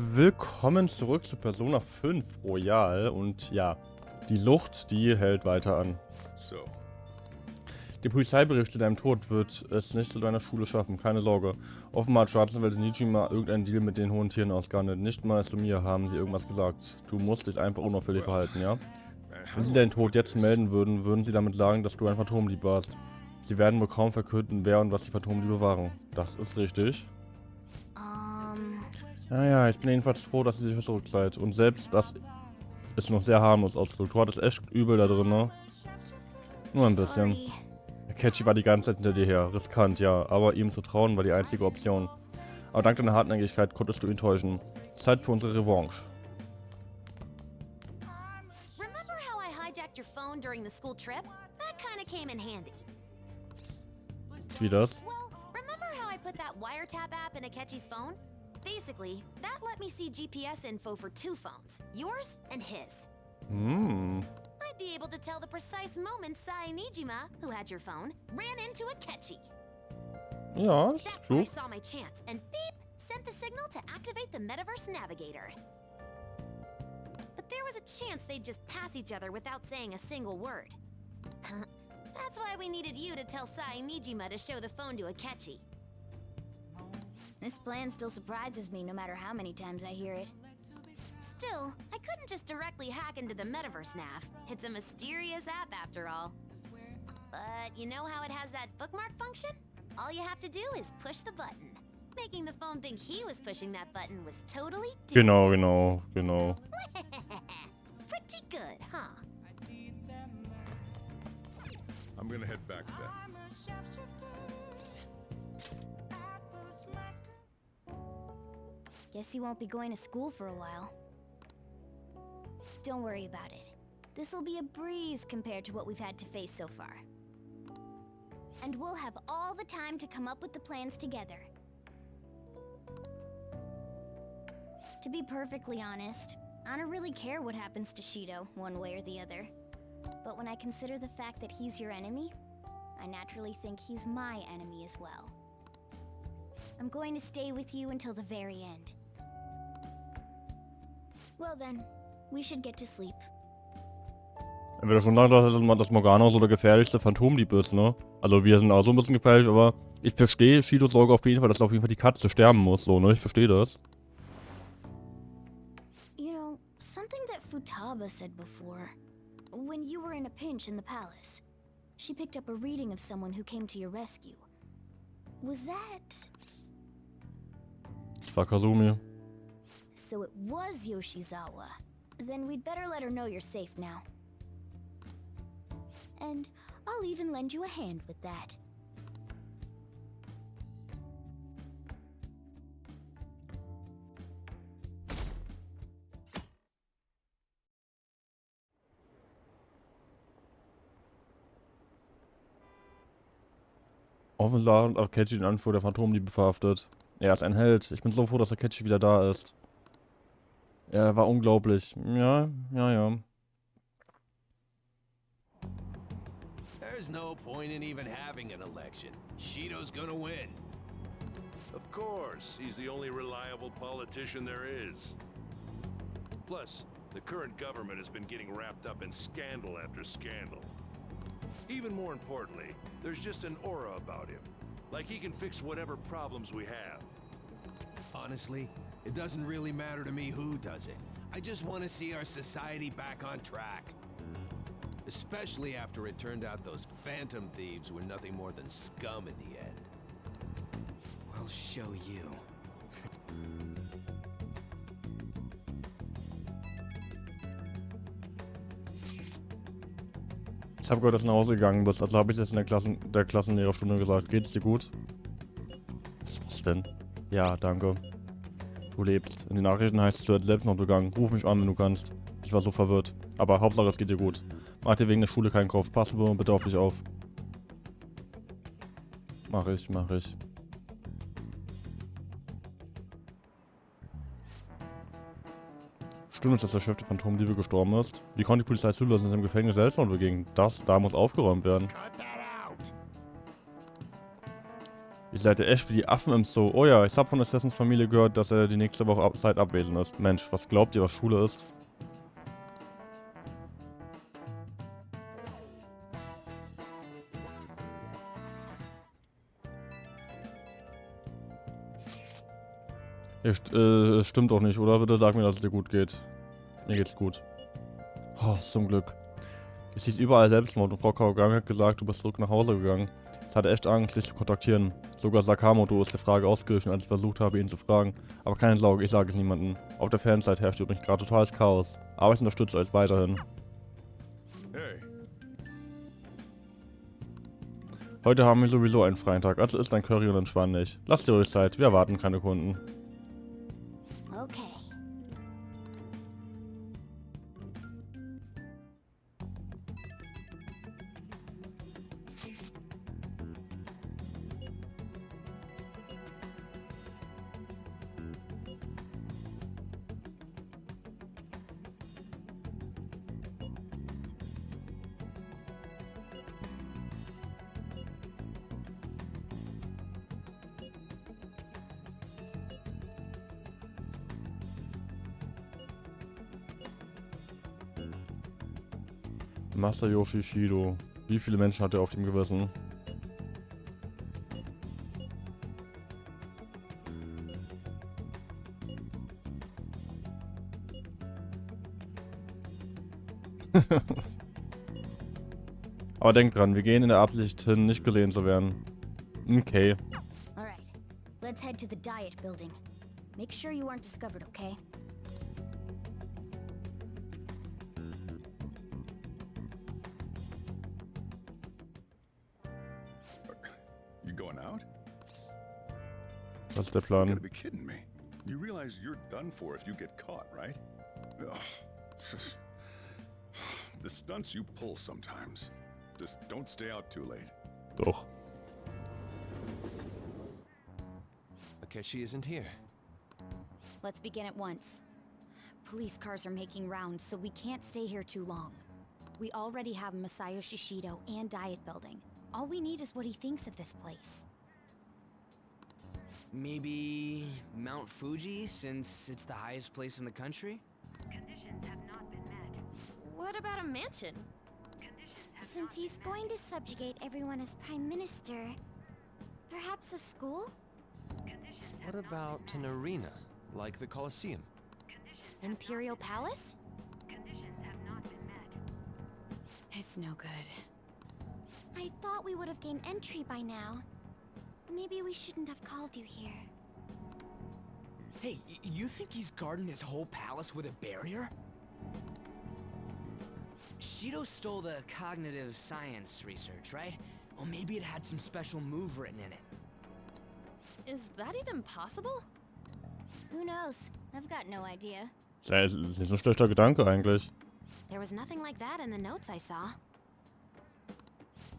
Willkommen zurück zu Persona 5 Royal und ja, die Sucht, die hält weiter an. So. Die Polizeibericht zu deinem Tod wird es nicht zu deiner Schule schaffen, keine Sorge. Offenbar hat Staatsanwalt Nijima irgendeinen Deal mit den hohen Tieren ausgehandelt. Nicht mal zu mir haben sie irgendwas gesagt. Du musst dich einfach unauffällig verhalten, ja? Wenn sie deinen Tod jetzt melden würden, würden sie damit sagen, dass du ein Phantomdieb warst. Sie werden wohl kaum verkünden, wer und was die Phantomdiebe waren. Das ist richtig. Naja, ich bin jedenfalls froh, dass ihr sicher zurück seid. Und selbst das ist noch sehr harmlos ausgedrückt. Du hattest echt übel da drin, ne? Nur ein bisschen. Catchy war die ganze Zeit hinter dir her. Riskant, ja. Aber ihm zu trauen war die einzige Option. Aber dank deiner Hartnäckigkeit konntest du ihn täuschen. Zeit für unsere Revanche. Remember how I hijacked your phone during the school trip? That kind of came in handy. Wie das? Well, remember how I put that wiretap app in Akechi's phone? Basically, that let me see GPS info for two phones, yours and his. I'd be able to tell the precise moment Sai Nijima, who had your phone, ran into Akechi. Ja, That's ist when I klug. saw my chance, and beep, sent the signal to activate the Metaverse Navigator. But there was a chance they'd just pass each other without saying a single word. That's why we needed you to tell Sai Nijima to show the phone to Akechi. This plan still surprises me no matter how many times I hear it. Still, I couldn't just directly hack into the Metaverse Nav. It's a mysterious app after all. But you know how it has that bookmark function? All you have to do is push the button. Making the phone think he was pushing that button was totally Genau. Pretty good, huh? I'm gonna head back then. Guess he won't be going to school for a while. Don't worry about it. This'll be a breeze compared to what we've had to face so far. And we'll have all the time to come up with the plans together. To be perfectly honest, I don't really care what happens to Shido, one way or the other. But when I consider the fact that he's your enemy, I naturally think he's my enemy as well. I'm going to stay with you until the very end. Well then, we should get to sleep. Entweder schon sagen, dass Morgana so der gefährlichste Phantomdieb ist, ne? Also wir sind auch so ein bisschen gefährlich, aber ich verstehe Shidos Sorge auf jeden Fall, dass auf jeden Fall die Katze sterben muss, so, ne? Ich verstehe das. You know, something that Futaba said before. When you were in a pinch in the palace, she picked up a reading of someone who came to your rescue. Was that... Das war Kasumi. So it was Yoshizawa. Then we'd better let her know you're safe now. And I'll even lend you a hand with that. Offensichtlich hat Akechi den Anführer der Phantomdiebe verhaftet. Er ist ein Held. Ich bin so froh, dass Akechi wieder da ist. Er war unglaublich. Ja. There's no point in even having an election. Shido's gonna win. Of course, he's the only reliable politician there is. Plus, the current government has been getting wrapped up in scandal after scandal. Even more importantly, there's just an aura about him. Like he can fix whatever problems we have. Honestly, it doesn't really matter to me who does it. I just want to see our society back on track. Especially after it turned out those phantom thieves were nothing more than scum in the end. We'll show you. Ich habe gehört, dass du nach Hause gegangen bist. Also habe ich das in der Klassenlehrerstunde gesagt. Geht's dir gut? Was denn? Ja, danke. Du lebst. In den Nachrichten heißt es, du hättest Selbstmord begangen. Ruf mich an, wenn du kannst. Ich war so verwirrt. Aber Hauptsache, es geht dir gut. Mach dir wegen der Schule keinen Kopf. Passen wir bitte auf dich auf. Mach ich. Stimmt es, dass der Chef der Phantomdiebe gestorben ist? Wie konnte die Polizei zulassen, dass er im Gefängnis Selbstmord beging? Da muss aufgeräumt werden. Ihr seid ja echt wie die Affen im Zoo. Oh ja, ich habe von Assassins Familie gehört, dass er die nächste Woche Zeit abwesend ist. Mensch, was glaubt ihr, was Schule ist? Es stimmt doch nicht, oder? Bitte sag mir, dass es dir gut geht. Mir geht's gut. Oh, zum Glück. Ich sehe überall Selbstmord und Frau Kawagami hat gesagt, du bist zurück nach Hause gegangen. Ich hatte echt Angst, dich zu kontaktieren. Sogar Sakamoto ist der Frage ausgewichen, als ich versucht habe, ihn zu fragen. Aber keine Sorge, ich sage es niemandem. Auf der Fanseite herrscht übrigens gerade totales Chaos. Aber ich unterstütze euch weiterhin. Hey, Heute haben wir sowieso einen freien Tag, also isst ein Curry und entspann dich. Lasst dir ruhig Zeit, wir erwarten keine Kunden. Okay. Masayoshi Shido. Wie viele Menschen hat er auf dem Gewissen? Aber denkt dran, wir gehen in der Absicht hin, nicht gesehen zu werden. Okay. Alright. Let's head to the diet building. Make sure you aren't discovered, okay? you going out? Was ist der You Plan? gotta be kidding me. You realize you're done for if you get caught, right? Ugh. The stunts you pull sometimes. Just don't stay out too late. Doch. Akechi isn't here. Let's begin at once. Police cars are making rounds, so we can't stay here too long. We already have Masayoshi Shido and diet building. All we need is what he thinks of this place. Maybe Mount Fuji, since it's the highest place in the country? Conditions have not been met. What about a mansion? Conditions have Since he's going to subjugate everyone as prime minister, perhaps a school? conditions What have about an arena, like the Colosseum? Imperial Palace? conditions have not been met. It's no good. I thought we would have gained entry by now. Maybe we shouldn't have called you here. Hey, you think he's guarding his whole palace with a barrier? Shido stole the cognitive science research, right? Well, maybe it had some special move written in it. Is that even possible? Who knows? I've got no idea. Ja, ist nicht so ein schlechter Gedanke eigentlich. There was nothing like that in the notes I saw.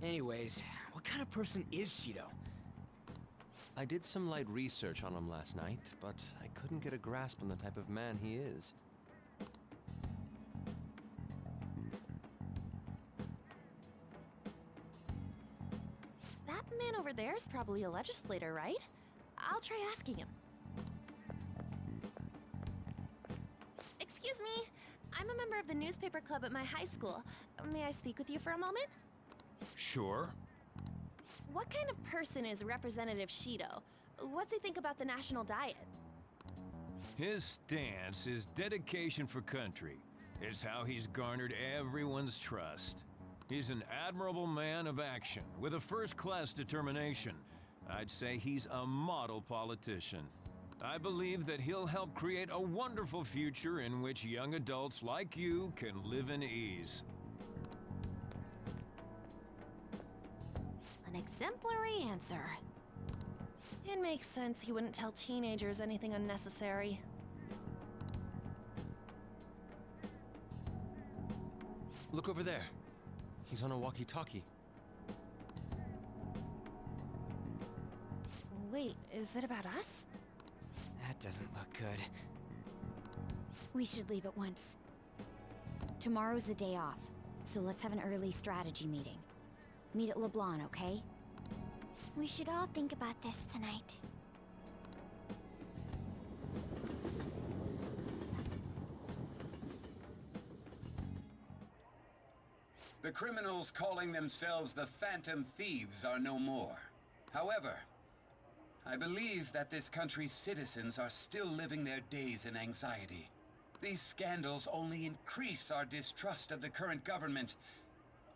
Anyways, what kind of person is Shido? I did some light research on him last night, but I couldn't get a grasp on the type of man he is. That man over there is probably a legislator, right? I'll try asking him. Excuse me, I'm a member of the newspaper club at my high school. May I speak with you for a moment? Sure. What kind of person is Representative Shido? What's he think about the national diet? His stance is dedication for country. It's how he's garnered everyone's trust. He's an admirable man of action, with a first-class determination. I'd say he's a model politician. I believe that he'll help create a wonderful future in which young adults like you can live in ease. An exemplary answer. It makes sense he wouldn't tell teenagers anything unnecessary. Look over there. He's on a walkie-talkie. Wait, is it about us? That doesn't look good. We should leave at once. Tomorrow's the day off, so let's have an early strategy meeting. Meet at LeBlanc, okay? We should all think about this tonight. The criminals calling themselves the Phantom Thieves are no more. However, I believe that this country's citizens are still living their days in anxiety. These scandals only increase our distrust of the current government.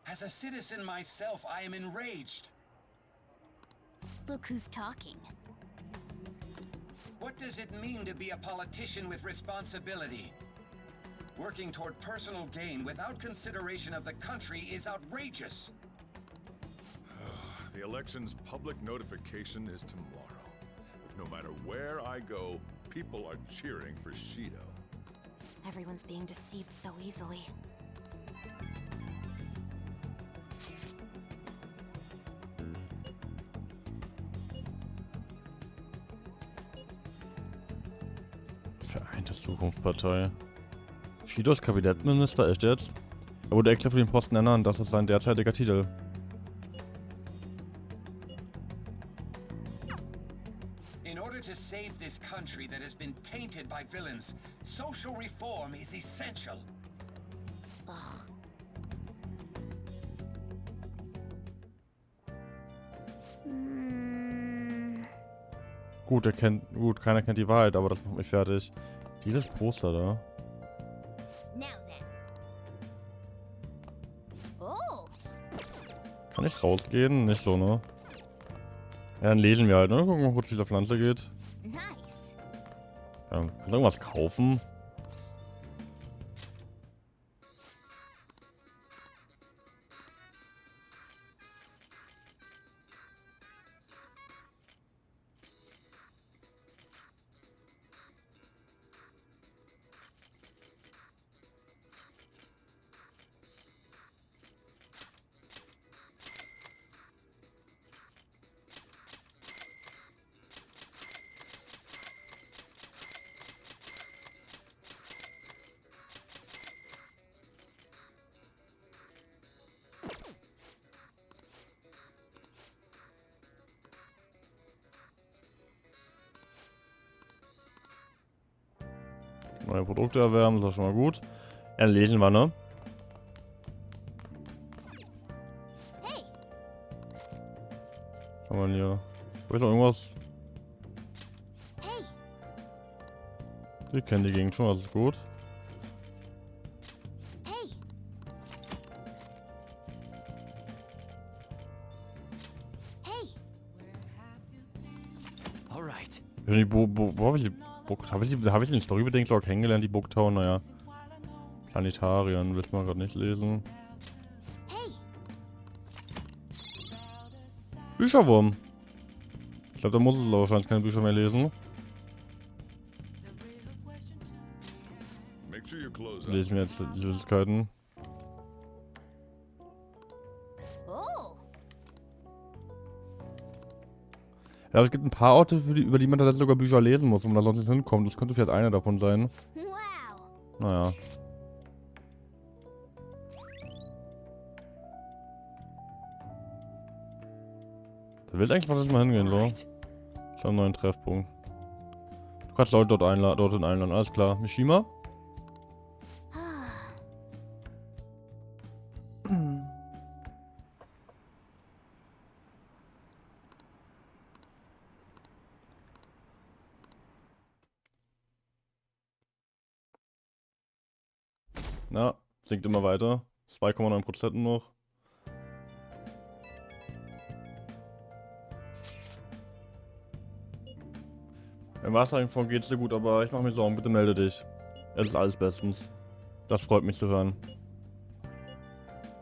As a citizen myself, I am enraged. Look who's talking. What does it mean to be a politician with responsibility? Working toward personal gain without consideration of the country is outrageous. The election's public notification is tomorrow. No matter where I go, people are cheering for Shido. Everyone's being deceived so easily. Vereinte Zukunftspartei. Shidos Kabinettsminister, echt jetzt? Er wurde extra für den Posten ernannt, das ist sein derzeitiger Titel. In order to save this country that has been tainted by villains, social reform is essential. Ugh. Gut, keiner kennt die Wahrheit, aber das macht mich fertig. Dieses Poster da. Now then. Oh. Kann ich rausgehen? Nicht so, ne? Ja, dann lesen wir halt, ne? Gucken wir mal kurz, wie die Pflanze geht. Nice. Ja, kann ich irgendwas kaufen? Neue Produkte erwerben, ist doch schon mal gut. Ja, dann lesen wir, ne? Hey. Kann man hier. Wo ist noch irgendwas? Hey. Wir kennen die Gegend schon, das ist gut. Hey. Hey. Alright. Wo habe ich die habe ich den storybedingt auch kennengelernt, die Booktown? Naja. Planetarien, willst du mal gerade nicht lesen. Hey. Bücherwurm. Ich glaube, da muss es wahrscheinlich keine Bücher mehr lesen. Make sure you close up. Lesen wir jetzt die Süßigkeiten. Oh. Ja, es gibt ein paar Orte, über die man tatsächlich sogar Bücher lesen muss, wo man da sonst nicht hinkommt. Das könnte vielleicht einer davon sein. Wow. Naja. Da will eigentlich mal hingehen, so. Ich habe einen neuen Treffpunkt. Du kannst Leute dorthin einladen, alles klar. Mishima? Na, sinkt immer weiter. 2,9% noch. Im Wassereinfall geht's dir gut, aber ich mache mir Sorgen. Bitte melde dich. Es ist alles bestens. Das freut mich zu hören.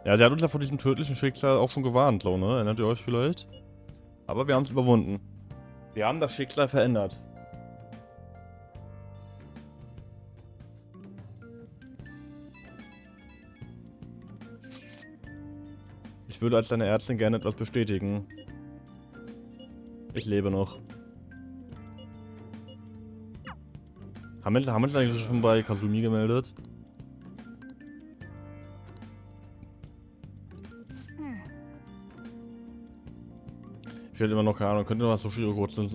Ja, sie hat uns ja vor diesem tödlichen Schicksal auch schon gewarnt, so, ne? Erinnert ihr euch vielleicht? Aber wir haben es überwunden. Wir haben das Schicksal verändert. Ich würde als deine Ärztin gerne etwas bestätigen. Ich lebe noch. Haben wir uns eigentlich schon bei Kasumi gemeldet? Ich könnte immer noch, keine Ahnung, könnte noch was so Shiro kurz ins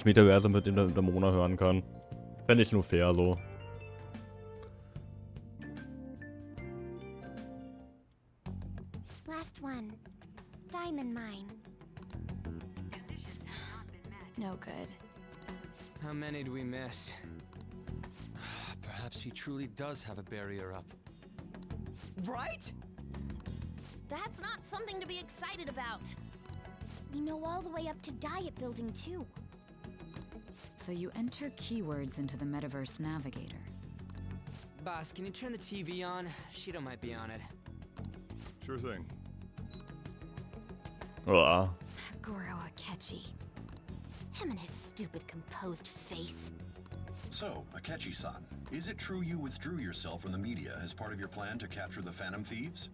Metaversum, mit dem der Mona hören kann. Fände ich nur fair so. Last one. Diamond mine. Conditions have not been met. No good. How many do we miss? Perhaps he truly does have a barrier up. Right? That's not something to be excited about. We know all the way up to Diet Building, too. So you enter keywords into the Metaverse Navigator. Boss, can you turn the TV on? Shido might be on it. Sure thing. Uah. Goro Akechi. Him and his stupid composed face. So, Akechi-san, is it true you withdrew yourself from the media as part of your plan to capture the Phantom Thieves?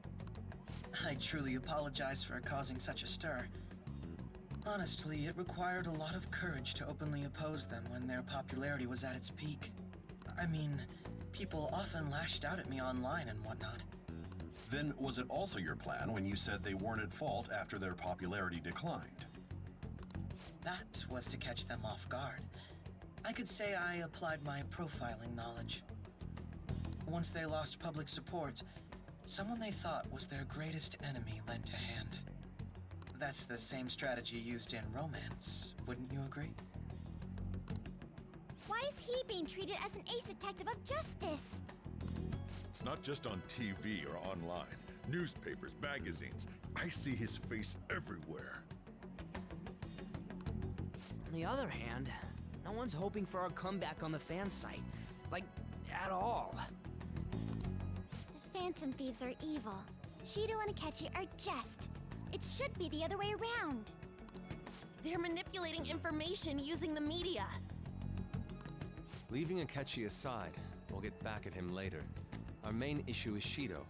I truly apologize for causing such a stir. Honestly, it required a lot of courage to openly oppose them when their popularity was at its peak. I mean, people often lashed out at me online and whatnot. Then was it also your plan when you said they weren't at fault after their popularity declined? That was to catch them off guard. I could say I applied my profiling knowledge. Once they lost public support, someone they thought was their greatest enemy lent a hand. That's the same strategy used in romance, wouldn't you agree? Why is he being treated as an ace detective of justice? It's not just on TV or online. Newspapers, magazines. I see his face everywhere. On the other hand, no one's hoping for our comeback on the fan site. Like, at all. The Phantom Thieves are evil. Shido and Akechi are just. It should be the other way around. They're manipulating information using the media. Leaving Akechi aside, we'll get back at him later. Our main issue is Shido.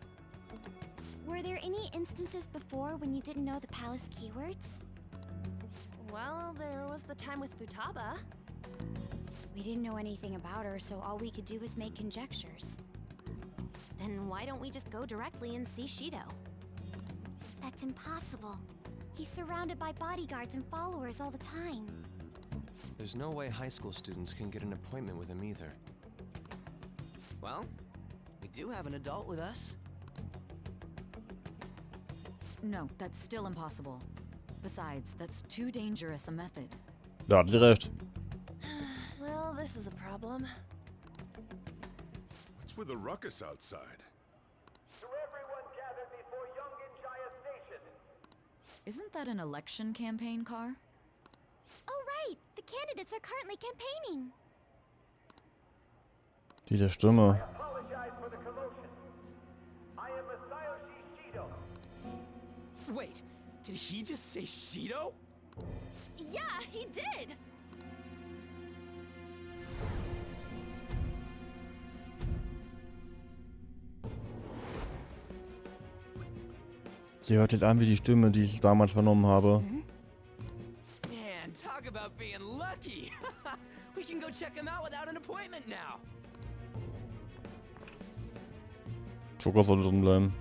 Were there any instances before when you didn't know the palace keywords? Well, there was the time with Futaba. We didn't know anything about her, so all we could do was make conjectures. Then why don't we just go directly and see Shido? That's impossible. He's surrounded by bodyguards and followers all the time. There's no way high school students can get an appointment with him either. Well, we do have an adult with us. No, that's still impossible. Besides, that's too dangerous a method. Da hat sie recht. Well, this is a problem. What's with the ruckus outside? To everyone gathered before Yongen-Jaya Station. Isn't that an election campaign car? Oh, right! The candidates are currently campaigning. Diese Stimme. I apologize for the commotion. I am Masayoshi Shido. Wait, did he just say Shido? Yeah, he did! Sie hört jetzt an wie die Stimme, die ich damals vernommen habe. Man, talk about being lucky! We can go check him out without an appointment now! Joker sollte drin bleiben.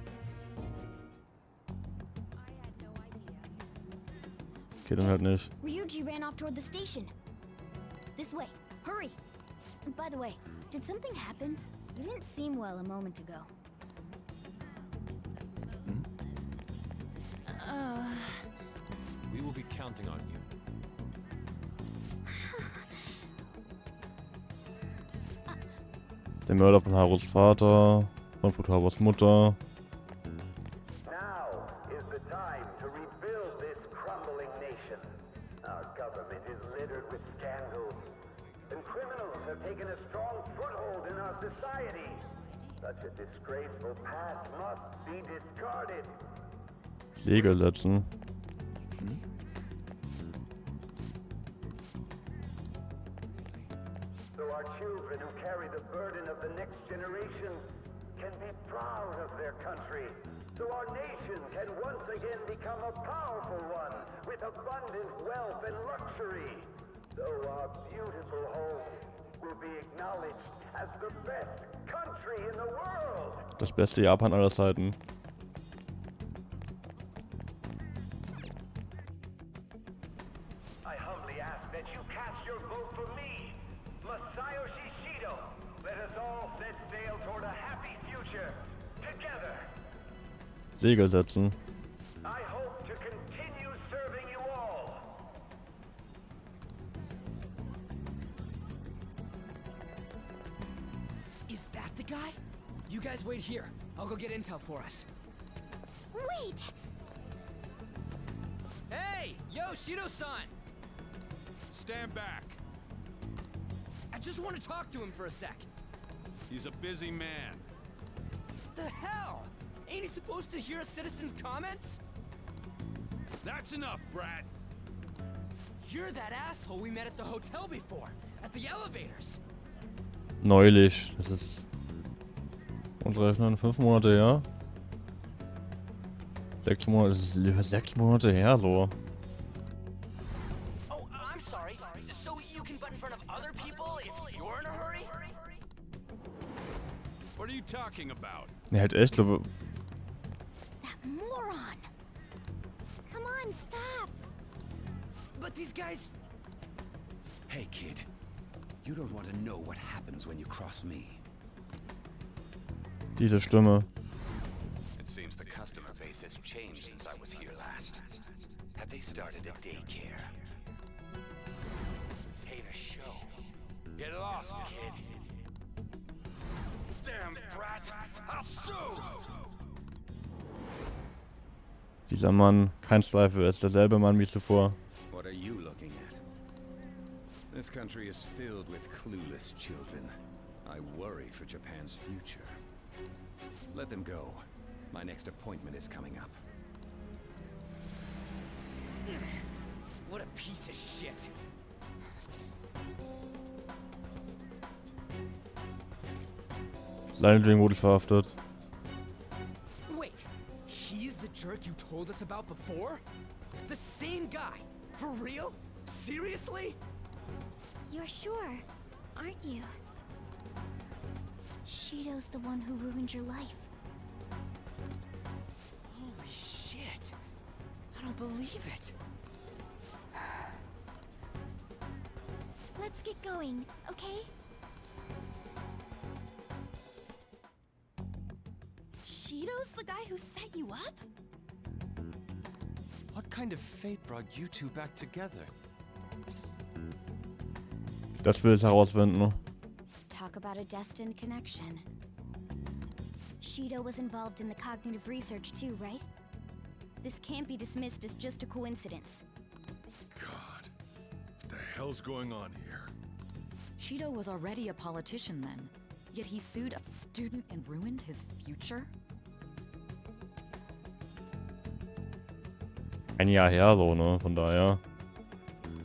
Okay, dann halt nicht. Ryuji ran off toward the station. This way. Hurry! By the way, did something happen? You didn't seem well a moment ago. We will be counting on you. Der Mörder von Harus Vater, von Futawas Mutter. Now is the time to rebuild this crumbling nation. Our government is littered with scandals, and criminals have taken a strong foothold in our society. Such a disgraceful past must be discarded. Segel setzen. So our children who carry the burden of the next generation can be proud of their country. So our nation can once again become a powerful one with abundant wealth and luxury. So our beautiful home will be acknowledged as the best country in the world. Das beste Japan aller Zeiten. Shido, let us all set sail toward a happy future. Together. Segel setzen. I hope to continue serving you all. Is that the guy? You guys wait here. I'll go get intel for us. Wait! Hey! Yo, Shido-san! Stand back. I just want to talk to him for a sec. He's a busy man. The hell? Ain't he supposed to hear a citizen's comments? That's enough, brat. You're that asshole we met at the hotel before, at the elevators. Neulich. Das ist unsere 5 Monate her. 6 Monate, das ist 6 Monate her so. Oh, I'm sorry. So you can butt in front of other people if you're in a hurry? What are you talking about? Ne, halt echt, glaube. That moron! Come on, stop! But these guys... Hey, kid. You don't want to know what happens when you cross me. Diese Stimme. It seems the customer base has changed since I was here last. Have they started a daycare? Hate a show. Get lost, kid. Damn brat! I'll sue! Dieser Mann, kein Zweifel, ist derselbe Mann wie zuvor. What are you looking at? This country is filled with clueless children. I worry for Japan's future. Let them go. My next appointment is coming up. What a piece of shit. Seinetwegen wurde ich verhaftet. Wait, he's the jerk you told us about before? The same guy? For real? Seriously? You're sure, aren't you? Shido's the one who ruined your life. Holy shit. I don't believe it. Let's get going, okay? Shido's the guy who set you up? What kind of fate brought you two back together? Das will es herausfinden. Talk about a destined connection. Shido was involved in the cognitive research too, right? This can't be dismissed as just a coincidence. God, what the hell's going on here? Shido was already a politician then, yet he sued a student and ruined his future? Ein Jahr her so, ne? Von daher.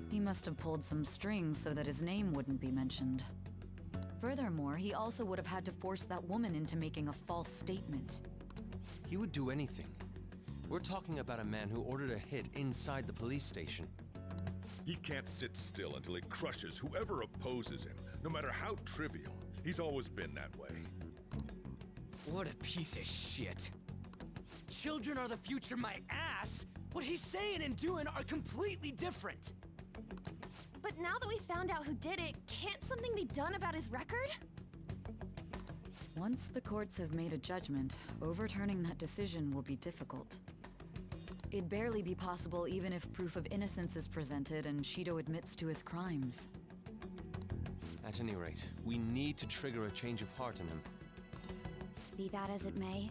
He must have pulled some strings so that his name wouldn't be mentioned. Furthermore, he also would have had to force that woman into making a false statement. He would do anything. We're talking about a man who ordered a hit inside the police station. He can't sit still until he crushes whoever opposes him, no matter how trivial. He's always been that way. What a piece of shit. Children are the future, my ass! What he's saying and doing are completely different. But now that we found out who did it, can't something be done about his record? Once the courts have made a judgment, overturning that decision will be difficult. It'd barely be possible even if proof of innocence is presented and Shido admits to his crimes. At any rate, we need to trigger a change of heart in him. Be that as it may,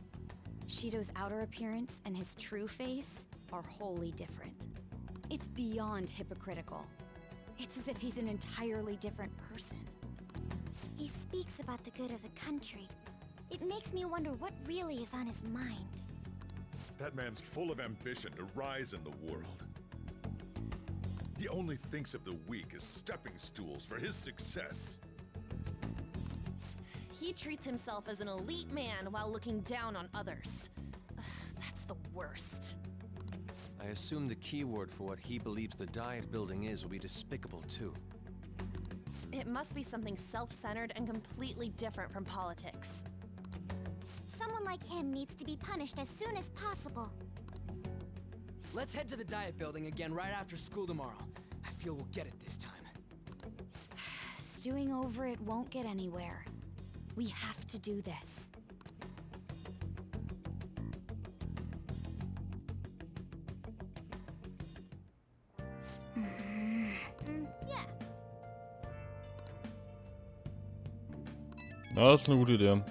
Shido's outer appearance and his true face are wholly different. It's beyond hypocritical. It's as if he's an entirely different person. He speaks about the good of the country. It makes me wonder what really is on his mind. That man's full of ambition to rise in the world. He only thinks of the weak as stepping stools for his success. He treats himself as an elite man while looking down on others. Ugh, that's the worst. I assume the keyword for what he believes the diet building is will be despicable too. It must be something self-centered and completely different from politics. Someone like him needs to be punished as soon as possible. Let's head to the diet building again right after school tomorrow. I feel we'll get it this time. Stewing over it won't get anywhere. We have to do this. Yeah. Ja, das ist eine gute Idee.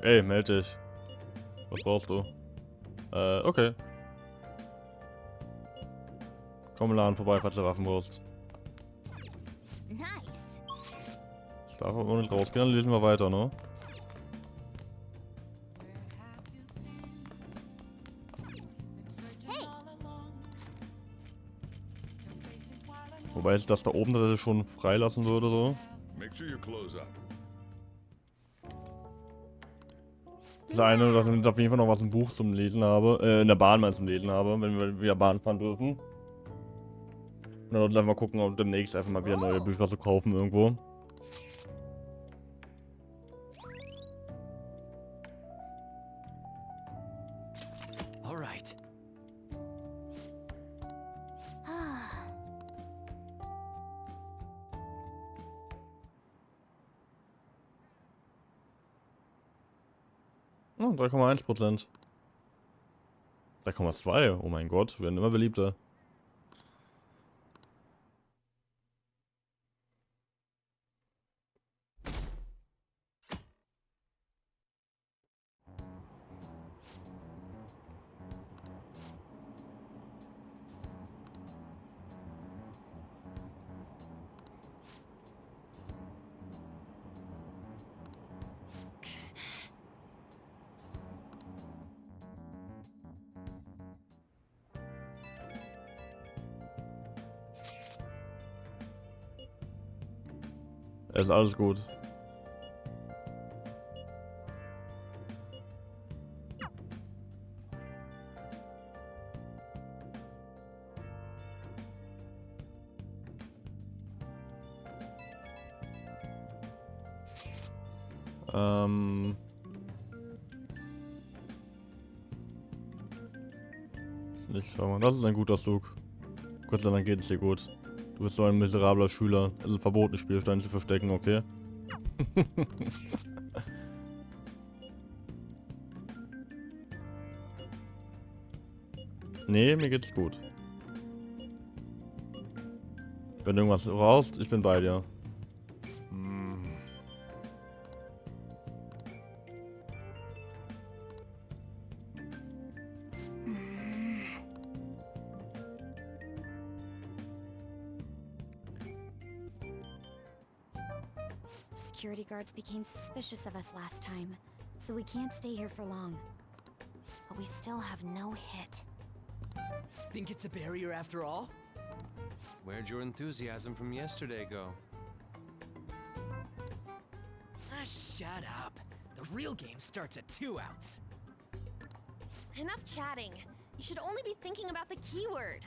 Ey, meld dich. Was brauchst du? Okay. Komm, Laden vorbei, falls du Waffen brauchst. Nice. Ich darf aber nicht rausgehen, dann lesen wir weiter, ne? Wobei ich das da oben tatsächlich schon freilassen würde, so. Make sure your clothes up. Das eine, dass ich auf jeden Fall noch was im Buch zum Lesen habe, in der Bahn mal zum Lesen habe, wenn wir wieder Bahn fahren dürfen. Und dann einfach mal gucken, ob demnächst einfach mal wieder neue Bücher zu kaufen irgendwo. Alright. Oh, 3,1%. 3,2%, oh mein Gott, wir werden immer beliebter. Es ist alles gut. Nicht, schau mal, das ist ein guter Zug. Gott sei Dank geht es dir gut. Du bist so ein miserabler Schüler. Es ist verboten, Spielsteine zu verstecken, okay? Nee, mir geht's gut. Wenn du irgendwas brauchst, ich bin bei dir. Security guards became suspicious of us last time, so we can't stay here for long. But we still have no hit. Think it's a barrier after all? Where'd your enthusiasm from yesterday go? Ah, shut up. The real game starts at 2 outs. Enough chatting. You should only be thinking about the keyword.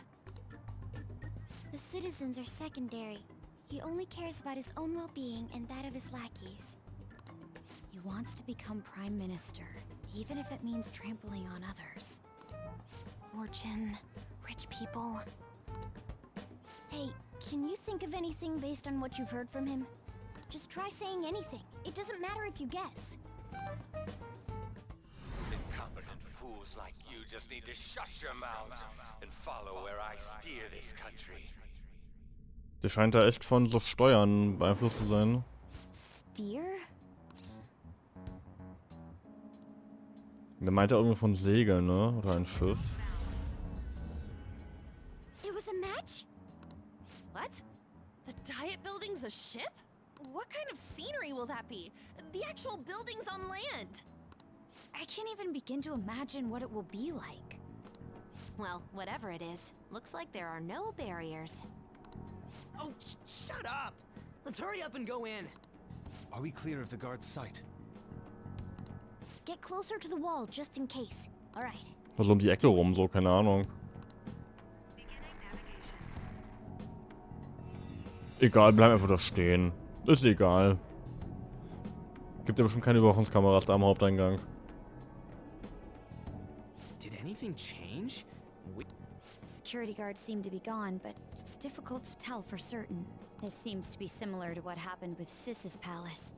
The citizens are secondary. He only cares about his own well-being and that of his lackeys. He wants to become prime minister, even if it means trampling on others. Fortune, rich people. Hey, can you think of anything based on what you've heard from him? Just try saying anything. It doesn't matter if you guess. Incompetent fools like you just need to shut your mouths and follow where I steer this country. Der scheint da echt von so Steuern beeinflusst zu sein. Steer? Der meint ja irgendwie von Segeln, ne? Oder ein Schiff. It was a match? What? The Diet Building's a ship? What kind of scenery will that be? The actual building's on land. I can't even begin to imagine what it will be like. Well, whatever it is, looks like there are no barriers. Oh, shut up! Let's hurry up and go in. Are we clear of the guard's sight? Get closer to the wall just in case. All right. Also um die Ecke rum, so, keine Ahnung. Egal, bleib einfach da stehen. Ist egal. Gibt ja bestimmt keine Überwachungskameras da am Haupteingang. Did anything change? security guards seem to be gone, but it's difficult to tell for certain. This seems to be similar to what happened with Sis's palace.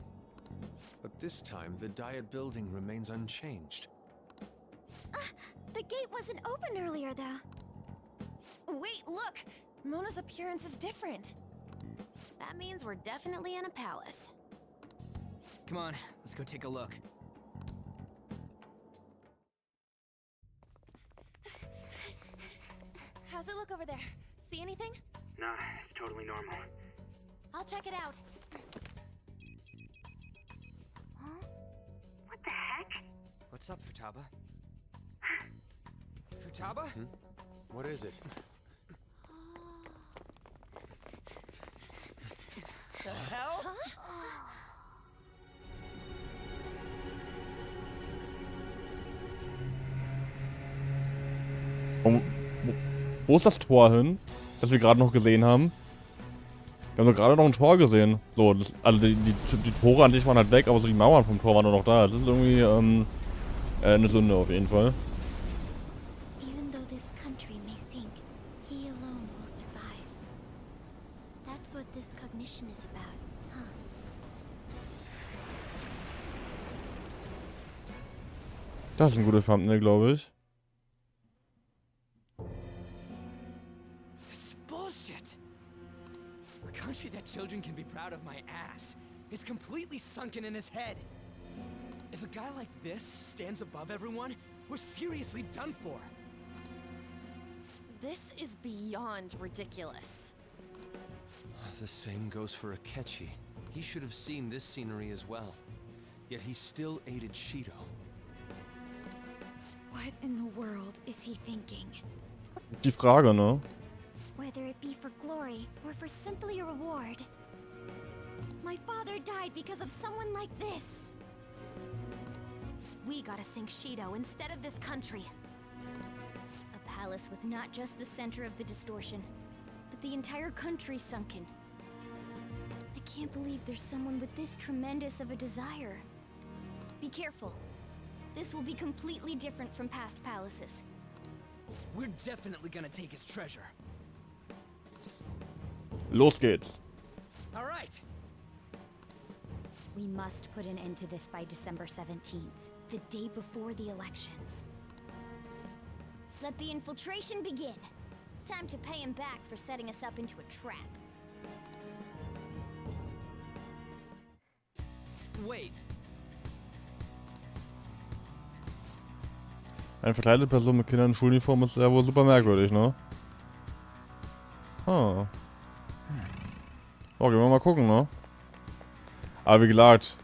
But this time, the Diet building remains unchanged. The gate wasn't open earlier, though. Wait, look! Mona's appearance is different. That means we're definitely in a palace. Come on, let's go take a look. How's it look over there? See anything? Nah, it's totally normal. I'll check it out. Huh? What the heck? What's up, Futaba? Futaba? What is it? The hell? Wo ist das Tor hin, das wir gerade noch gesehen haben? Wir haben doch gerade noch ein Tor gesehen. So, also die Tore an sich waren halt weg, aber so die Mauern vom Tor waren nur noch da. Das ist irgendwie eine Sünde auf jeden Fall. Even though this country may sink, he alone will survive. That's what this cognition is about, huh? Das ist ein gutes Thumbnail, glaube ich. A country that children can be proud of my ass is completely sunken in his head. If a guy like this stands above everyone, we're seriously done for. This is beyond ridiculous. The same goes for Akechi. He should have seen this scenery as well. Yet he still aided Shido. What in the world is he thinking? Die Frage, ne? Whether it be for glory or for simply a reward. My father died because of someone like this. We gotta sink Shido instead of this country. A palace with not just the center of the distortion, but the entire country sunken. I can't believe there's someone with this tremendous of a desire. Be careful. This will be completely different from past palaces. We're definitely gonna take his treasure. Los geht's. All right. We must put an end to this by December 17th, the day before the elections. Let the infiltration begin. Time to pay him back for setting us up into a trap. Wait. Eine verkleidete Person mit Kindern in Schuluniform ist ja wohl super merkwürdig, ne? Oh, gehen wir mal gucken, ne? Aber wie gesagt,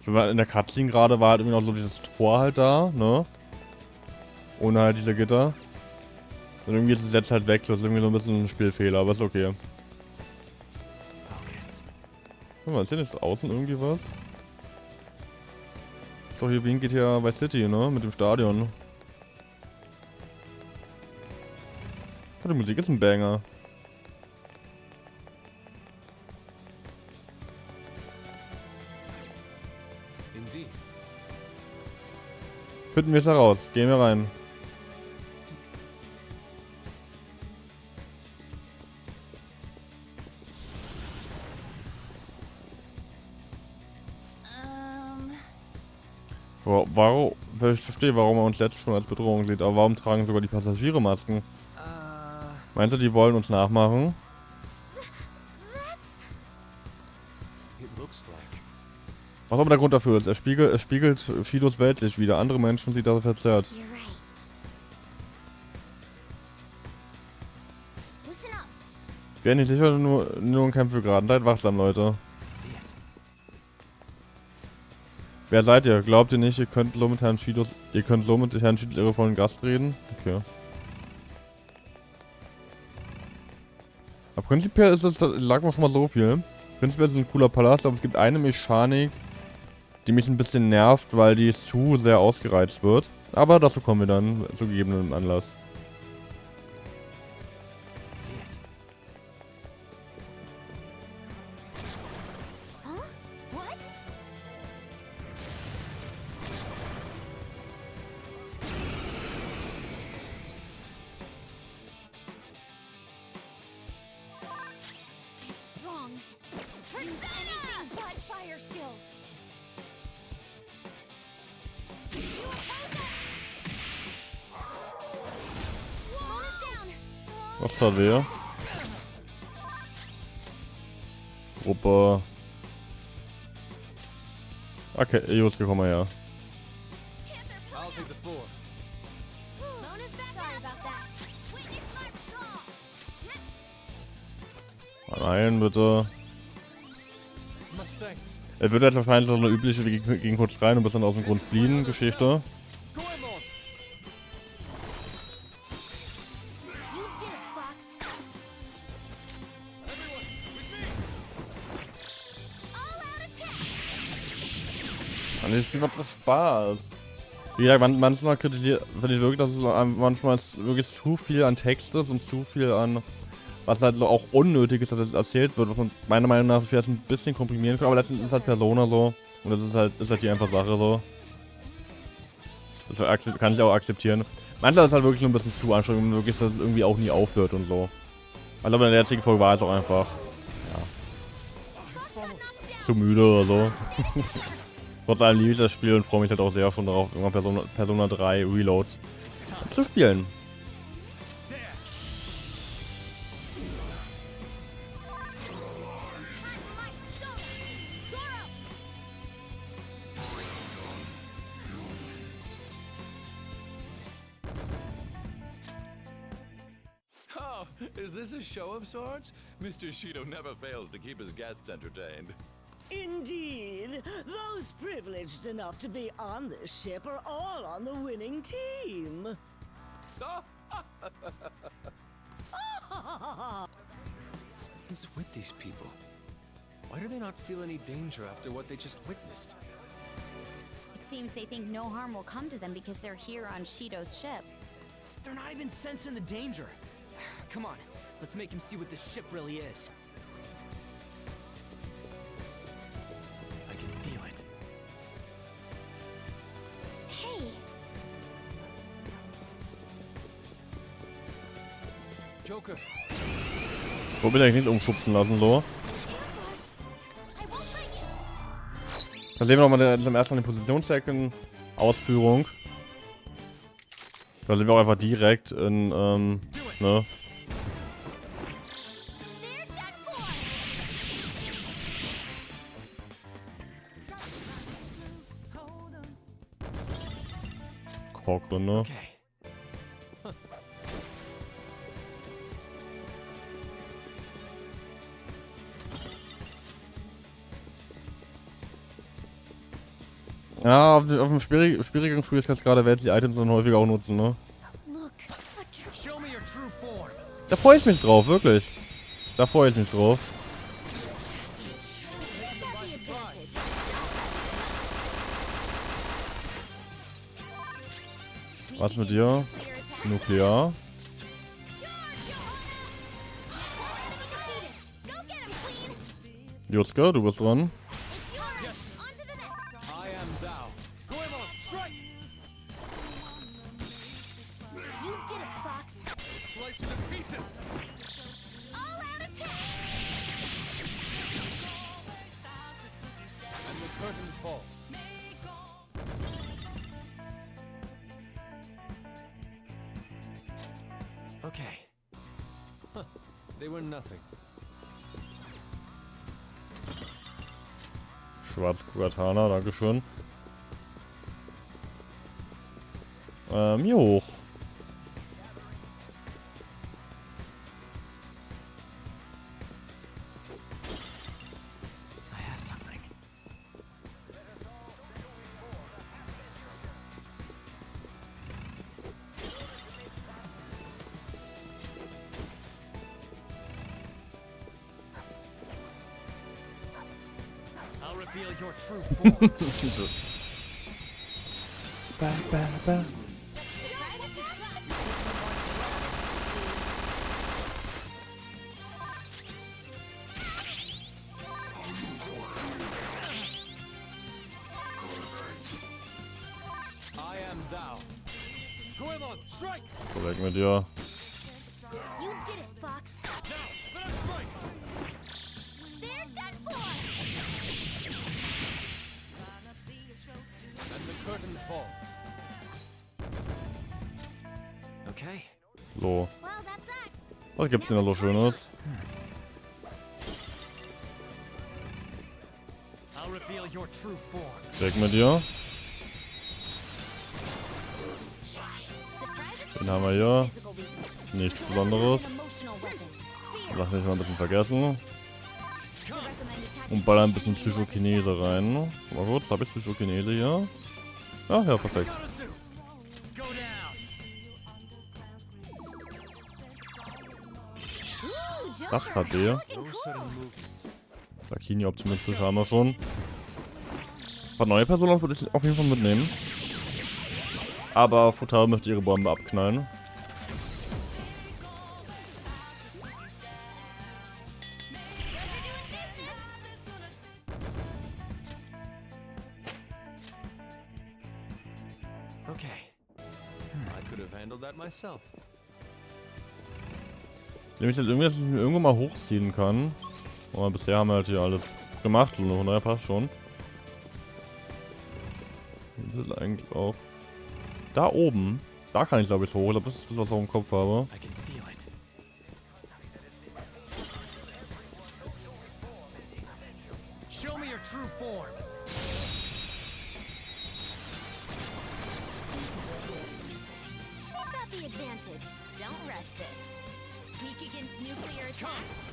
in der Cutscene gerade war halt irgendwie noch so dieses Tor halt da, ne? Ohne halt diese Gitter. Und irgendwie ist es jetzt halt weg, das ist irgendwie so ein bisschen ein Spielfehler, aber ist okay. Guck mal, ist hier nicht außen irgendwie was? Ist doch hier wie in GTA Vice City, ne? Mit dem Stadion. Oh, die Musik ist ein Banger. Finden wir es heraus. Gehen wir rein. Warum? Ich verstehe, warum er uns jetzt schon als Bedrohung sieht, aber warum tragen sogar die Passagiere Masken? Meinst du, die wollen uns nachmachen? Was aber der Grund dafür ist, es spiegelt Shidos Weltlicht wieder. Andere Menschen sieht er verzerrt. Werden nicht sicher nur in Kämpfe geraten. Seid wachsam, Leute. Wer seid ihr? Glaubt ihr nicht, ihr könnt so mit Herrn Shidos ihre vollen Gast reden? Okay. Aber prinzipiell ist es, lag mir schon mal so viel. Prinzipiell ist es ein cooler Palast, aber es gibt eine Mechanik, die mich ein bisschen nervt, weil die zu sehr ausgereizt wird. Aber dazu kommen wir dann zu gegebenem Anlass. Was hat wer? Gruppe. Okay, Joske, komm mal her. Nein, bitte. Er wird halt wahrscheinlich noch eine übliche, wir gehen kurz rein und bis dann aus dem Grund fliehen, Geschichte. Mann, das Spiel macht doch Spaß. Wie gesagt, manchmal kritisiert, finde ich wirklich, dass es manchmal wirklich zu viel an Text ist und zu viel an, was halt auch unnötig ist, dass das erzählt wird, was man meiner Meinung nach vielleicht ein bisschen komprimieren kann, aber letztendlich ist es halt Persona so. Und das ist halt die einfache Sache so. Das kann ich auch akzeptieren. Manchmal ist es halt wirklich nur ein bisschen zu anstrengend und wirklich, dass es irgendwie auch nie aufhört und so. Ich glaube, in der letzten Folge war es auch einfach, ja, zu müde oder so. Trotz allem liebe ich das Spiel und freue mich halt auch sehr schon darauf, irgendwann Persona 3 Reload zu spielen. Oh, is this a show of sorts? Mr. Shido never fails to keep his guests entertained. Indeed. Those privileged enough to be on this ship are all on the winning team. What's with these people? Why do they not feel any danger after what they just witnessed? It seems they think no harm will come to them because they're here on Shido's ship. They're not even sensing the danger. Come on, let's make him see what this ship really is. I can feel it. Hey! Joker. Wo will ich nicht umschubsen lassen, so. Da sehen wir nochmal zum ersten Mal den Positionsdecken Ausführung. Da sind wir auch einfach direkt in, ne? Korkgründe. Okay. Ja, auf dem schwierigen Schwierigkeitsgrad werden die Items dann häufiger auch nutzen, ne? Da freue ich mich drauf, wirklich. Da freue ich mich drauf. Was mit dir? Nuklear. Juska, du bist dran. Okay. Huh. They were nothing. Schwarz-Kugatana, dankeschön. Hier hoch. I'll reveal your true form. Ba, ba, ba. I am thou. Goemon, strike! Weg mit dir. You did it, Fox. Now, let us strike! They're done for! And the curtain falls. Okay. So. Well, that's that. Was gibt's denn da so Schönes? Weg mit dir. Den haben wir hier. Nichts Besonderes. Lass mich mal ein bisschen vergessen. Und baller ein bisschen Psychokinese rein. Mal kurz, habe ich Psychokinese hier? Ah, ja, perfekt. Das HD. Bakini optimistisch haben wir schon. Ein paar neue Personen würde ich auf jeden Fall mitnehmen. Aber Futaro möchte ihre Bombe abknallen. Okay. I could have handled that myself. Indem ich jetzt irgendwie, dass ich mir irgendwo mal hochziehen kann. Aber bisher haben wir halt hier alles gemacht, so von daher passt schon. Das ist eigentlich auch. Da oben. Da kann ich glaube ich hoch. Ich glaube, das ist das, was ich auch im Kopf habe. Show me your true form. We've got the advantage. Don't rush this. Weak against nuclear attacks.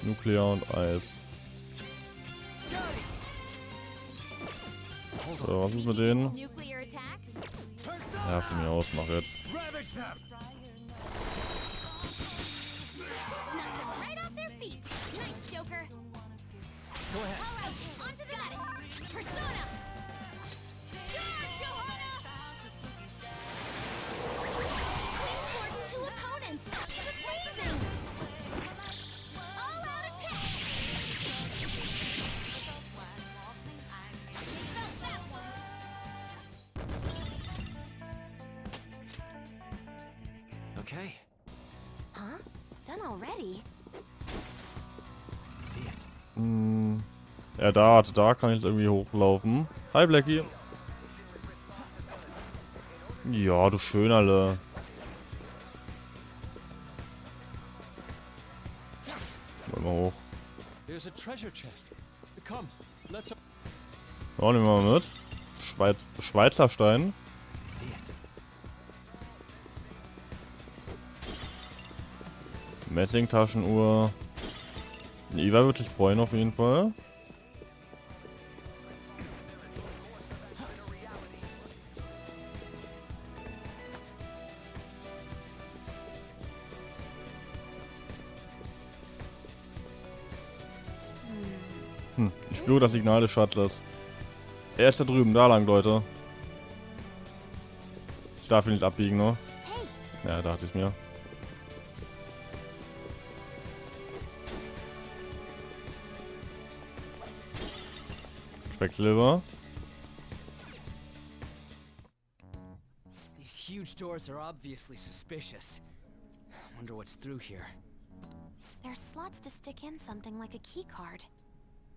Nuklear und Eis. So, was ist mit denen? Ja, von mir aus, mach jetzt. Okay. Huh? Done already? See it. Ja, da kann ich jetzt irgendwie hochlaufen. Hi, Blackie. Ja, du Schönerle. Mal hoch. There's a treasure chest. Come, let's. Ja, nehmen wir mal mit. Schweizer Stein. See it. Messingtaschenuhr. Eva wird sich freuen auf jeden Fall. Ich spüre das Signal des Shuttlers. Er ist da drüben, da lang, Leute. Ich darf ihn nicht abbiegen, ne? Ja, dachte ich mir. Quecksilber. These huge doors are obviously suspicious. Wonder what's through here. There's slots to stick in something like a key card.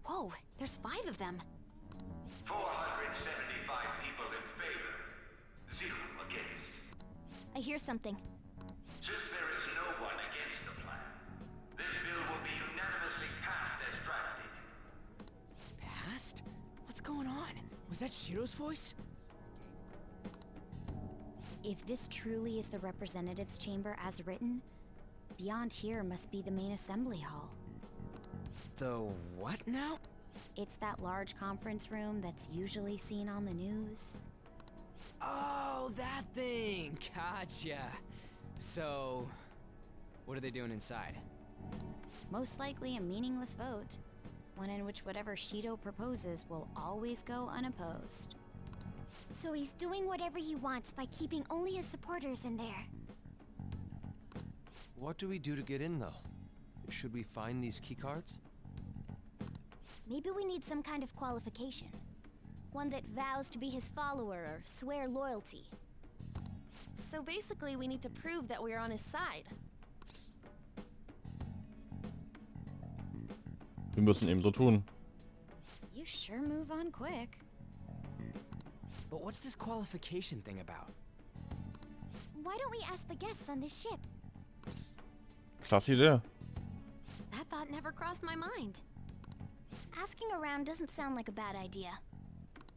Whoa, there's 5 of them. 475 people in favor. 0 against. I hear something. Since there is no one against the plan, this bill will be unanimously passed as drafted. Passed? What's going on? Was that Shidos' voice? If this truly is the representatives' chamber as written, beyond here must be the main assembly hall. The what now? It's that large conference room that's usually seen on the news. Oh, that thing! Gotcha. So, what are they doing inside? Most likely a meaningless vote. One in which whatever Shido proposes will always go unopposed. So he's doing whatever he wants by keeping only his supporters in there. What do we do to get in, though? Should we find these keycards? Maybe we need some kind of qualification. One that vows to be his follower or swear loyalty. So basically we need to prove that we're on his side. Wir müssen eben so tun. You sure move on quick. But what's this qualification thing about? Why don't we ask the guests on this ship? Klasse Idee. That thought never crossed my mind. Asking around doesn't sound like a bad idea.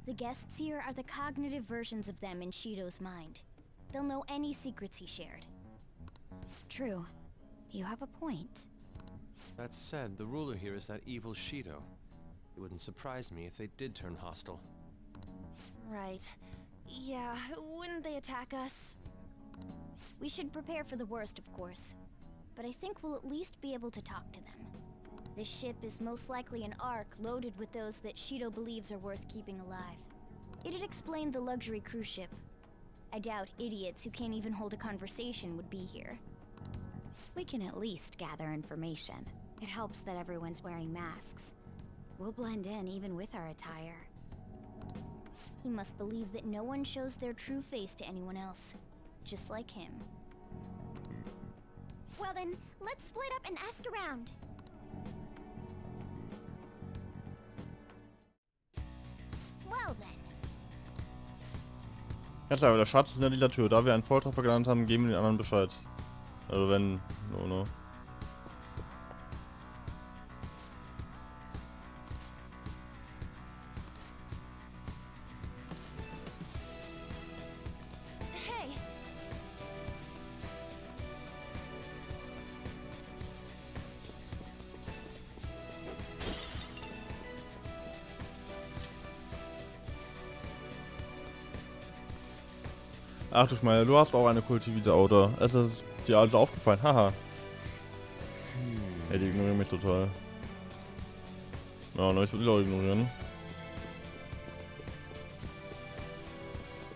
The guests here are the cognitive versions of them in Shido's mind. They'll know any secrets he shared. True. You have a point. That said, the ruler here is that evil Shido. It wouldn't surprise me if they did turn hostile. Right. Yeah, wouldn't they attack us? We should prepare for the worst, of course. But I think we'll at least be able to talk to them. This ship is most likely an ark loaded with those that Shido believes are worth keeping alive. It'd explain the luxury cruise ship. I doubt idiots who can't even hold a conversation would be here. We can at least gather information. It helps that everyone's wearing masks. We'll blend in even with our attire. He must believe that no one shows their true face to anyone else. Just like him. Well then, let's split up and ask around. Well then. Jetzt aber, der Schatz ist hinter dieser Tür. Da wir einen Volltreffer gelandet haben, geben wir den anderen Bescheid. Also wenn... No. Hey. Ach du Schmeier, du hast auch eine kultivierte Auto. Es ist dir also aufgefallen, haha. Ey, die ignorieren mich total. Ja, ich würde die auch ignorieren.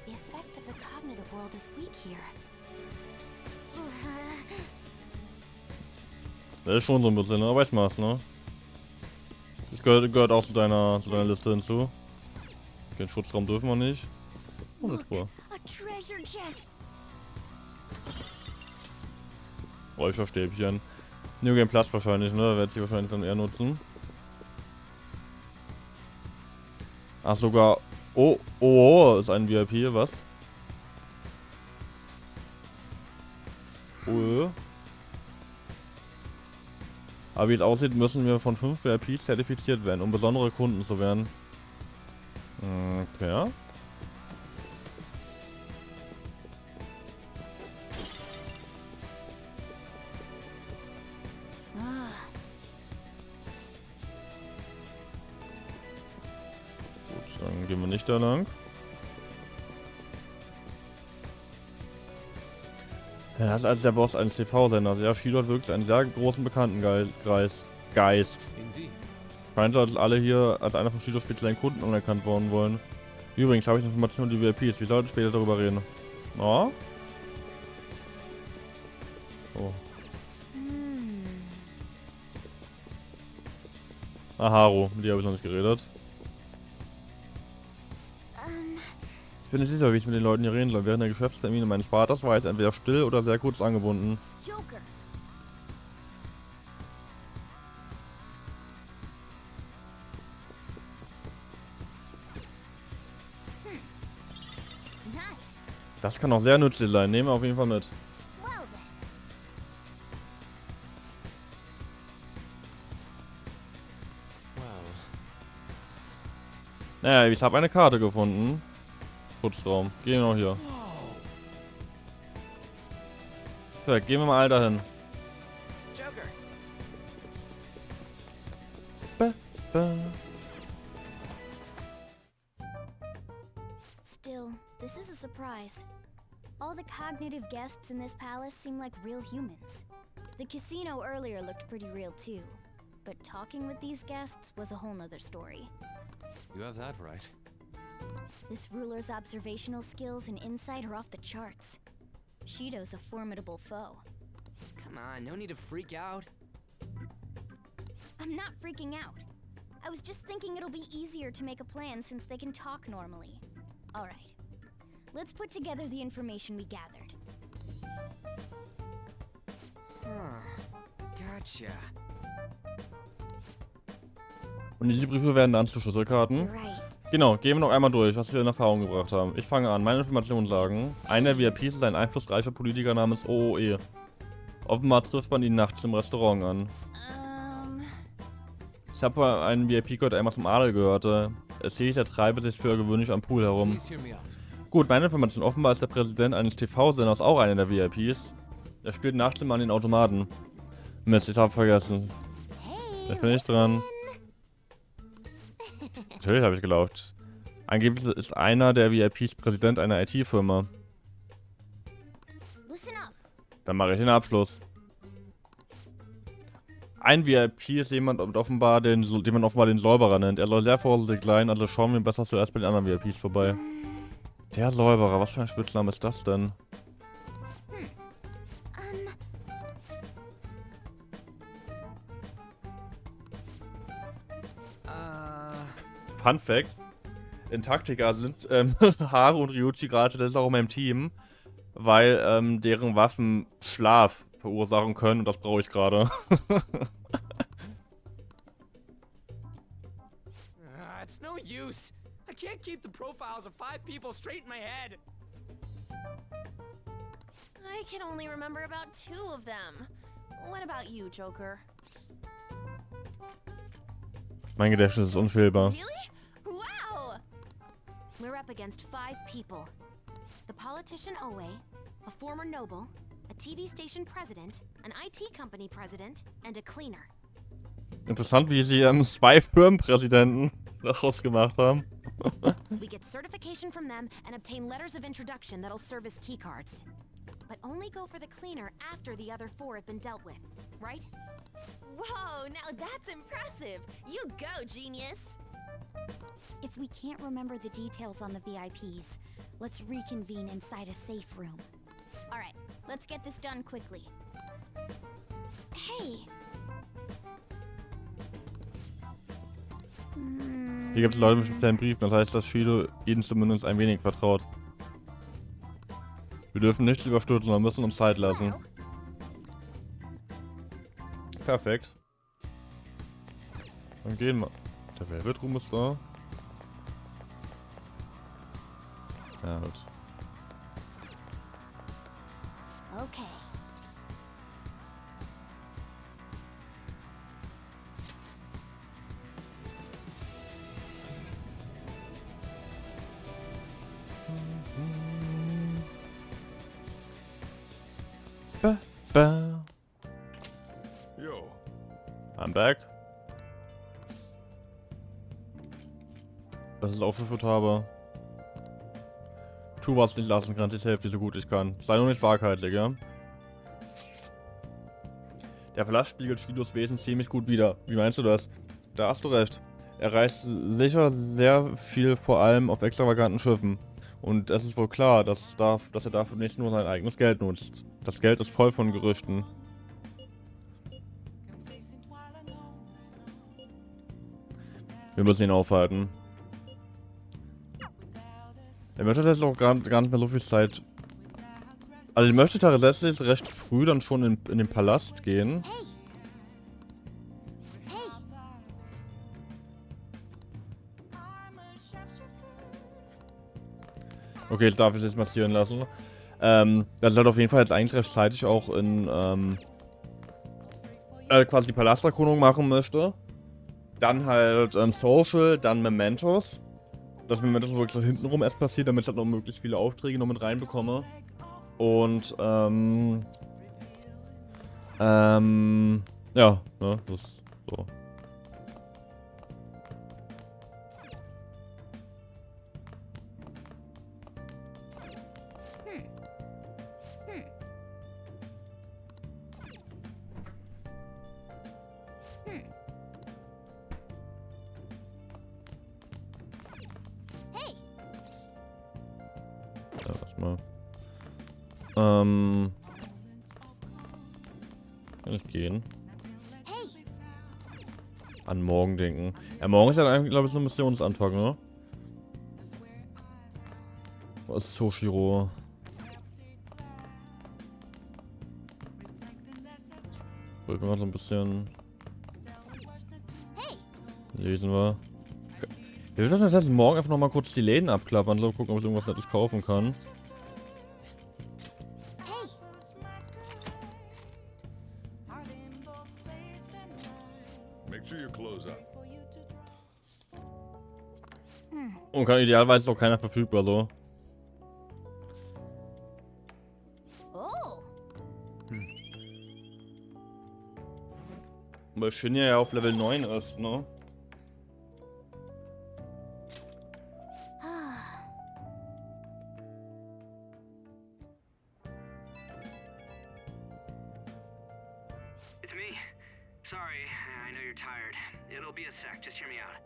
The effect of the cognitive world is weak here. Das ist schon so ein bisschen, ne? Weißt du was, ne? Das gehört auch zu deiner Liste hinzu. Den Schutzraum dürfen wir nicht. Oh, eine Spur. Treasure chest. Räucherstäbchen. New Game Plus wahrscheinlich, ne? Wird sie wahrscheinlich dann eher nutzen. Ach, sogar. Oh, ist ein VIP, was? Oh. Aber wie es aussieht, müssen wir von 5 VIPs zertifiziert werden, um besondere Kunden zu werden. Okay. Dann gehen wir nicht da lang. Er ist als der Boss eines TV-Senders. Ja, Shido hat wirklich einen sehr großen Bekanntengeist. Scheint, als alle hier als einer von Shidos speziellen Kunden anerkannt worden wollen. Übrigens habe ich Informationen über die VIPs. Wir sollten später darüber reden. Oh? Oh. Ah, Haru. Mit dir habe ich noch nicht geredet. Ich bin nicht sicher, wie ich mit den Leuten hier reden soll. Während der Geschäftstermine meines Vaters war es entweder still oder sehr kurz angebunden. Joker. Nice. Das kann auch sehr nützlich sein. Nehmen wir auf jeden Fall mit. Naja, ich habe eine Karte gefunden. Schutzraum. Gehen wir noch hier. Perfekt, gehen wir mal all dahin. Still, this is a surprise. All the cognitive guests in this palace seem like real humans. The casino earlier looked pretty real too. But talking with these guests was a whole nother story. You have that right. This ruler's observational skills and insight are off the charts. Shido's a formidable foe. Come on, no need to freak out. I'm not freaking out. I was just thinking it'll be easier to make a plan since they can talk normally. Alright. Let's put together the information we gathered. Gotcha. Und diese Briefe werden dann zu Schlüsselkarten. Genau, gehen wir noch einmal durch, was wir in Erfahrung gebracht haben. Ich fange an. Meine Informationen sagen, einer der VIPs ist ein einflussreicher Politiker namens OOE. Offenbar trifft man ihn nachts im Restaurant an. Ich habe einen VIP-Code einmal zum Adel gehört. Es hieß, er treibe sich für gewöhnlich am Pool herum. Gut, meine Information. Offenbar ist der Präsident eines TV-Senders auch einer der VIPs. Er spielt nachts immer an den Automaten. Mist, ich habe vergessen. Jetzt bin ich dran. Natürlich habe ich gelaufen. Angeblich ist einer der VIPs Präsident einer IT-Firma. Dann mache ich den Abschluss. Ein VIP ist jemand, den man offenbar den Säuberer nennt. Er soll sehr vorsichtig sein, also schauen wir besser zuerst bei den anderen VIPs vorbei. Der Säuberer, was für ein Spitzname ist das denn? Fun Fact: In Taktika sind Haru und Ryuichi gerade das ist auch in meinem Team, weil deren Waffen Schlaf verursachen können und das brauche ich gerade. It's no use. I can't keep the profiles of 5 people straight in my head. I can only remember about 2 of them. What about you, Joker? Mein Gedächtnis ist unfehlbar. Really? Wow! We're up against 5 people. The politician Owe, a former noble, a TV station president, an IT company president, and a cleaner. Interessant, wie sie 2 Firmenpräsidenten daraus gemacht haben. We get certification from them and obtain letters of introduction that'll serve as keycards. But only go for the cleaner after the other 4 have been dealt with, right? Whoa, now that's impressive. You go, genius. If we can't remember the details on the VIPs, let's reconvene inside a safe room. All right, let's get this done quickly. Hey. Hier gibt es Leute mit speziellen Briefen, das heißt, dass Shido ihnen zumindest ein wenig vertraut. Wir dürfen nichts überstürzen, sondern müssen uns Zeit lassen. Perfekt. Dann gehen wir. Der Velvet Room ist da. Ja, gut. Okay. Yo. I'm back. Das ist aufgeführt habe. Tu, was nicht lassen kannst, ich helfe dir so gut ich kann. Sei nur nicht waghalsig, ja? Der Palast spiegelt Shidos Wesen ziemlich gut wider. Wie meinst du das? Da hast du recht. Er reist sicher sehr viel, vor allem auf extravaganten Schiffen. Und es ist wohl klar, dass er dafür nicht nur sein eigenes Geld nutzt. Das Geld ist voll von Gerüchten. Wir müssen ihn aufhalten. Er möchte jetzt auch gar nicht mehr so viel Zeit. Also ich möchte tatsächlich recht früh dann schon in den Palast gehen. Okay, ich darf es jetzt massieren lassen. Das ist halt auf jeden Fall jetzt eigentlich recht zeitig auch in quasi die Palasterkundung machen möchte. Dann halt Social, dann Mementos. Das Mementos wirklich so hintenrum erst passiert, damit ich halt noch möglichst viele Aufträge noch mit reinbekomme. Und ja, ne, das ist so. Ja, warte mal. Kann ich gehen? An morgen denken. Ja, morgen ist ja eigentlich, glaube ich, so ein Missionsanfang, ne? Was ist Soshiro? Wollen wir mal so ein bisschen lesen wir. Wir würden das heißt, morgen einfach noch mal kurz die Läden abklappern, so gucken, ob ich irgendwas Nettes kaufen kann. Und kann idealerweise auch keiner verfügbar, so. Oh. Weil Shinya ja auf Level 9 ist, ne? It's me. Sorry, I know you're tired. It'll be a sec, just hear me out.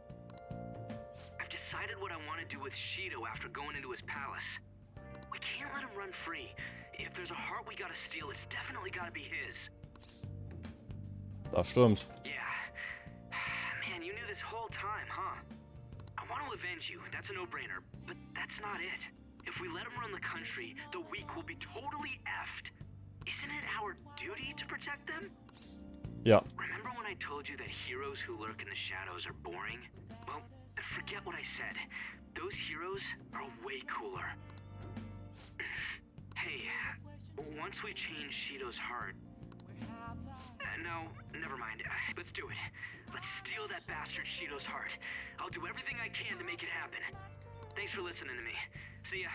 I've decided what I want to do with Shido after going into his palace. We can't let him run free. If there's a heart we gotta steal, it's definitely gotta be his. Das stimmt. Yeah. Man, you knew this whole time, huh? I want to avenge you, that's a no-brainer, but that's not it. If we let him run the country, the weak will be totally effed. Isn't it our duty to protect them? Ja. Remember when I told you that heroes who lurk in the shadows are boring? Well, forget what I said. Those heroes are way cooler. Hey, once we change Shido's heart... no, never mind. Let's do it. Let's steal that bastard Shido's heart. I'll do everything I can to make it happen. Thanks for listening to me. See ya.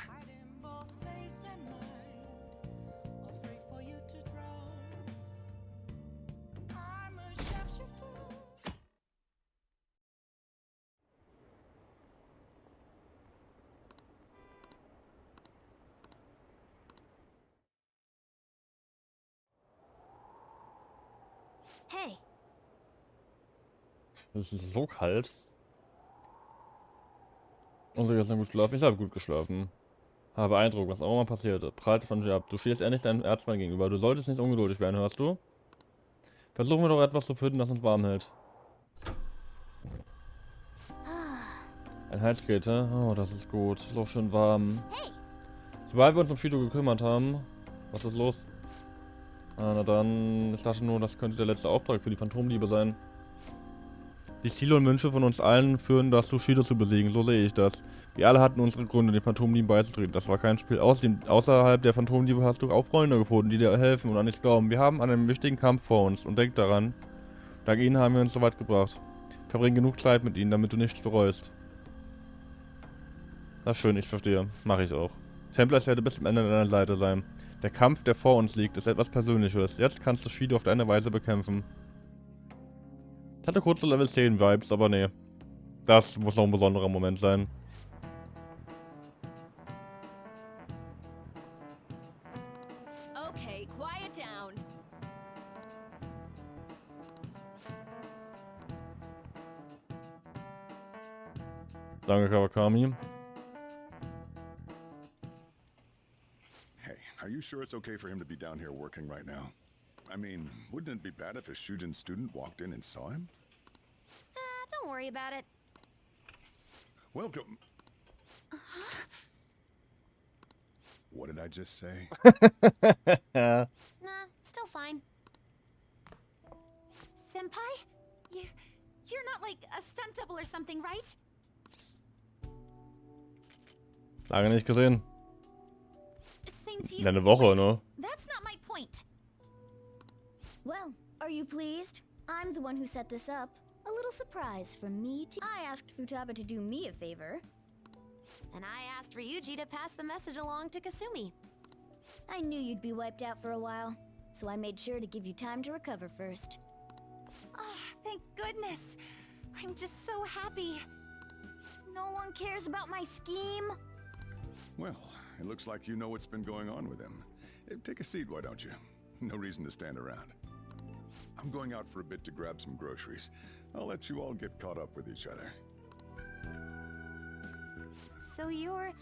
Hey. Es ist so kalt. Und du hast gut geschlafen. Ich habe gut geschlafen. Habe Eindruck, was auch immer passierte. Prallte von dir ab. Du stehst ehrlich deinem Erzfeind gegenüber. Du solltest nicht ungeduldig werden, hörst du? Versuchen wir doch etwas zu finden, das uns warm hält. Ein Heizgeräte. Oh, das ist gut. Ist doch schön warm. Sobald wir uns um Shido gekümmert haben. Was ist los? Ah, na dann, ich dachte nur, das könnte der letzte Auftrag für die Phantomdiebe sein. Die Ziele und Wünsche von uns allen führen dazu, Shido zu besiegen, so sehe ich das. Wir alle hatten unsere Gründe, den Phantomdieben beizutreten. Das war kein Spiel. Außerdem, außerhalb der Phantomdiebe hast du auch Freunde gefunden, die dir helfen und an dich glauben. Wir haben einen wichtigen Kampf vor uns und denk daran, dank ihnen haben wir uns so weit gebracht. Verbring genug Zeit mit ihnen, damit du nichts bereust. Das ist schön, ich verstehe. Mache ich auch. Templars werde bis zum Ende an deiner Seite sein. Der Kampf, der vor uns liegt, ist etwas Persönliches. Jetzt kannst du Shido auf deine Weise bekämpfen. Ich hatte kurze Level 10 Vibes, aber nee. Das muss noch ein besonderer Moment sein. Okay, quiet down. Danke, Kawakami. Hey, are you sure it's okay for him to be down here working right now? I mean, wouldn't it be bad if a Shujin student walked in and saw him? Don't worry about it. Welcome. What did I just say? Nah, still fine. Senpai? You're not like a stunt double or something, right? Lange nicht gesehen. Same to In you. einer Woche, ne? That's not my point. Well, are you pleased? I'm the one who set this up. A little surprise from me to... I asked Futaba to do me a favor. And I asked Ryuji to pass the message along to Kasumi. I knew you'd be wiped out for a while, so I made sure to give you time to recover first. Oh, thank goodness. I'm just so happy. No one cares about my scheme. Well, it looks like you know what's been going on with him. Take a seat, why don't you? No reason to stand around. I'm going out for a bit to grab some groceries. I'll let you all get caught up with each other. So you're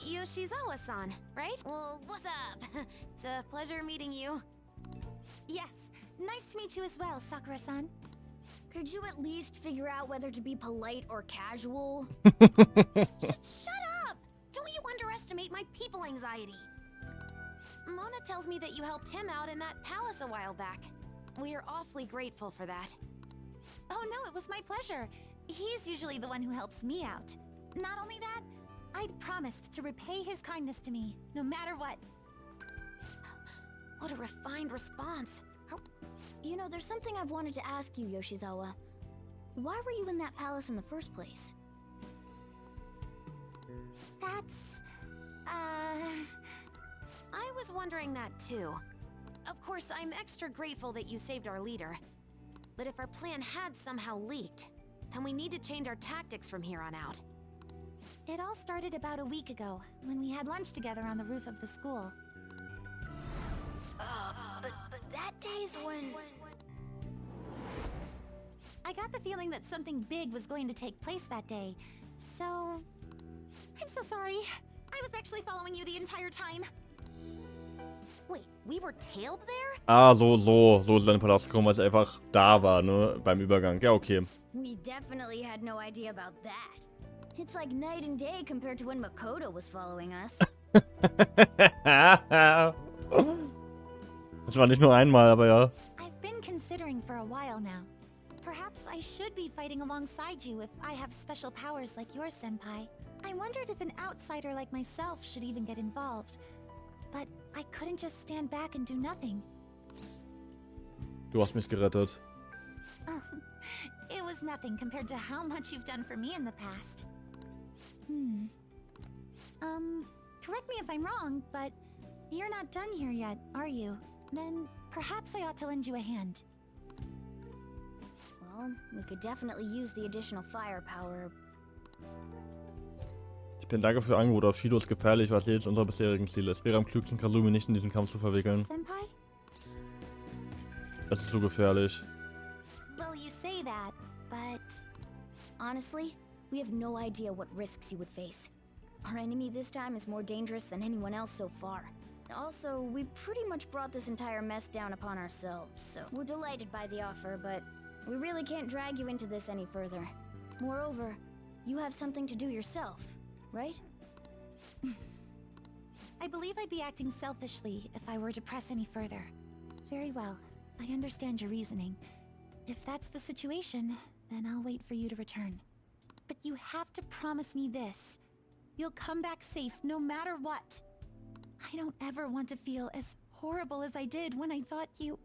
Yoshizawa-san, right? Well, what's up? It's a pleasure meeting you. Yes, nice to meet you as well, Sakura-san. Could you at least figure out whether to be polite or casual? Shut up! Don't you underestimate my people anxiety. Mona tells me that you helped him out in that palace a while back. We are awfully grateful for that. Oh no, it was my pleasure. He's usually the one who helps me out. Not only that, I'd promised to repay his kindness to me, no matter what. What a refined response. You know, there's something I've wanted to ask you, Yoshizawa. Why were you in that palace in the first place? That's... I was wondering that too. Of course, I'm extra grateful that you saved our leader. But if our plan had somehow leaked, then we need to change our tactics from here on out. It all started about a week ago, when we had lunch together on the roof of the school. But that day's when... I got the feeling that something big was going to take place that day, so... I'm so sorry. I was actually following you the entire time. Wait, we were tailed there? Ah, so ist er in den Palast gekommen, als er einfach da war, ne, beim Übergang. Ja, okay. We definitely had no idea about that. It's like night and day compared to when Makoto was following us. Das war nicht nur einmal, aber ja. I've been considering for a while now. Perhaps I should be fighting alongside you if I have special powers like yours, Senpai. I wondered if an outsider like myself should even get involved. But I couldn't just stand back and do nothing. Du hast mich gerettet. It was nothing compared to how much you've done for me in the past. Correct me if I'm wrong, but you're not done here yet, are you? Then perhaps I ought to lend you a hand. Well, we could definitely use the additional firepower. Ich bin danke für Angebot auf Shidos gefährlich, was jetzt unser bisherigen Ziel ist. Es wäre am klügsten, Kasumi nicht in diesen Kampf zu verwickeln. Senpai? Es ist so gefährlich. Well, you say that, but... Honestly, we have no idea what risks you would face. Our enemy this time is more dangerous than anyone else so far. Also, we pretty much brought this entire mess down upon ourselves, so we're delighted by the offer, but we really can't drag you into this any further. Moreover, you have something to do yourself, right? I believe I'd be acting selfishly if I were to press any further. Very well. I understand your reasoning. If that's the situation, then I'll wait for you to return. But you have to promise me this. You'll come back safe no matter what. I don't ever want to feel as horrible as I did when I thought you...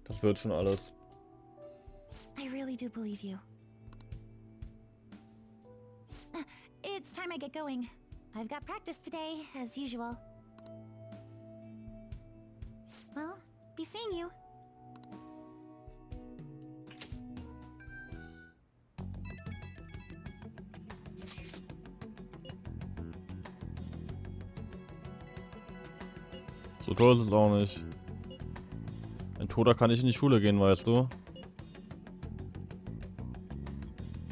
Das wird schon alles. I really do believe you. It's time I get going. I've got practice today, as usual. Well, be seeing you. So toll ist es auch nicht. Ein Toter kann nicht in die Schule gehen, weißt du.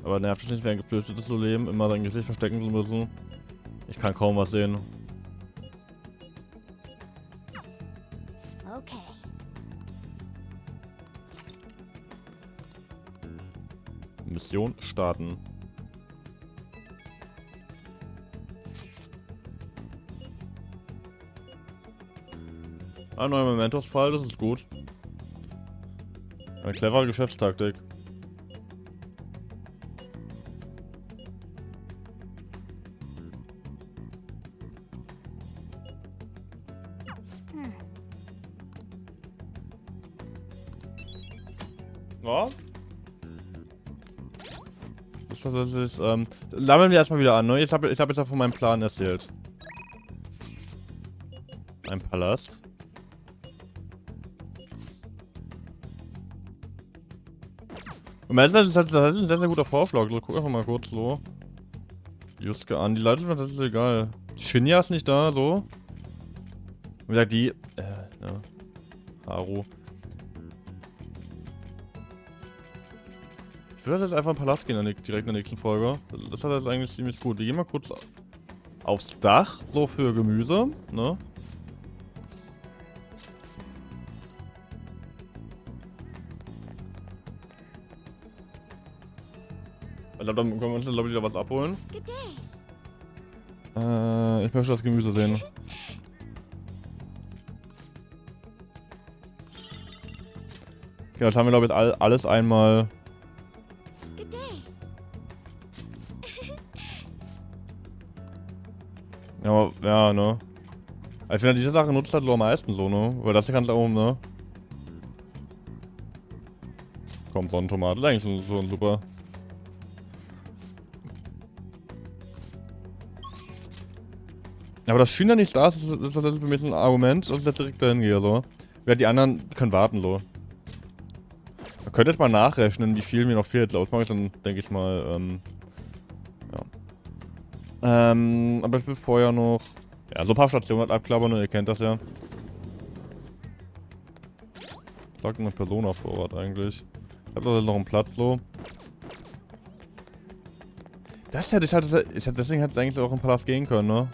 Aber nervt es nicht, wie ein Geflüchtetes zu leben, immer sein Gesicht verstecken zu müssen. Ich kann kaum was sehen. Okay. Mission starten. Ein neuer Mementos-Fall, das ist gut. Eine clevere Geschäftstaktik. Ja. Das ist, sammeln wir erstmal wieder an, ne? Ich hab jetzt ja von meinem Plan erzählt. Ein Palast. Und das ist ein sehr, sehr guter Vorschlag. So, guck einfach mal kurz so. Juske an. Die Leute sind tatsächlich egal. Shinya ist nicht da, so. Wie gesagt, die. Ja. Haru. Ich würde jetzt einfach in den Palast gehen, direkt in der nächsten Folge. Das hat jetzt eigentlich ziemlich gut. Wir gehen mal kurz aufs Dach, so für Gemüse, ne? Ich glaube, dann können wir uns dann, wieder was abholen. Ich möchte das Gemüse sehen. Okay, das haben wir, glaube ich, jetzt alles einmal. Ja, aber, ja, ne? Ich finde, diese Sache nutzt halt so am meisten so, ne? Weil das hier kannst du auch, ne? Komm, Sonnentomate, eigentlich so super. Aber das China nicht da ist, ist das für mich so ein Argument, dass ich da direkt dahin gehe, so. Während die anderen können warten, so. Man könnte jetzt mal nachrechnen, wie viel mir noch fehlt. Das mache ich dann, denke ich mal, ja. Aber ich will vorher noch, ja, so ein paar Stationen halt abklappern, ihr kennt das ja. Sagt eine Persona vor Ort eigentlich. Ich hab doch noch einen Platz, so. Das hätte ich halt, deswegen hätte es eigentlich auch im Palast gehen können, ne?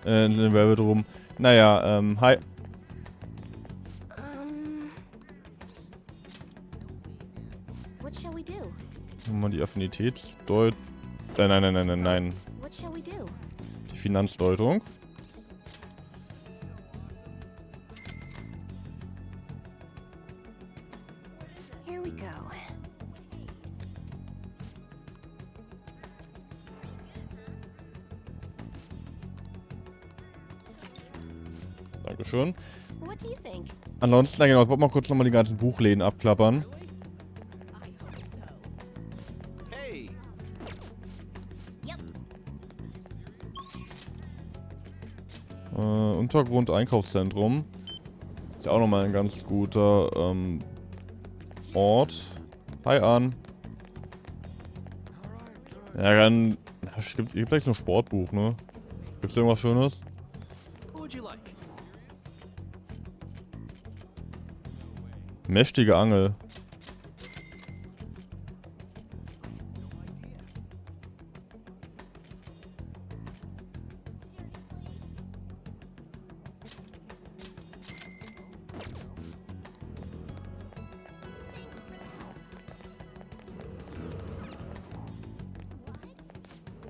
In den Velvet Room. Naja, hi. What shall we do? Mal die Affinitätsdeut... Nein. What shall we do? Die Finanzdeutung. Here we go. Dankeschön. What do you think? Ansonsten, na genau, ich wollte mal kurz nochmal die ganzen Buchläden abklappern. Hey. Untergrund Einkaufszentrum. Ist ja auch nochmal ein ganz guter Ort. Hi an. Ja, dann. Es gibt gleich nur Sportbuch, ne? Gibt's irgendwas Schönes? Mächtige Angel.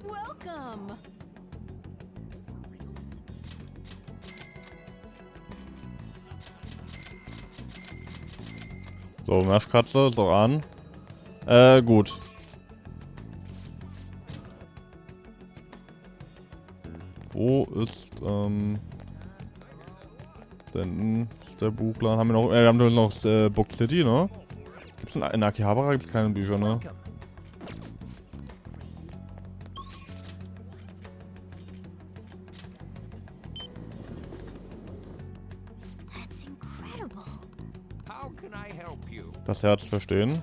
Welcome. So, Naschkatze, ist doch an. Gut. Wo ist, denn ist der Buchladen? Haben wir noch, wir haben noch Book City, ne? Gibt's in Akihabara gibt's keine Bücher, ne? Das Herz verstehen.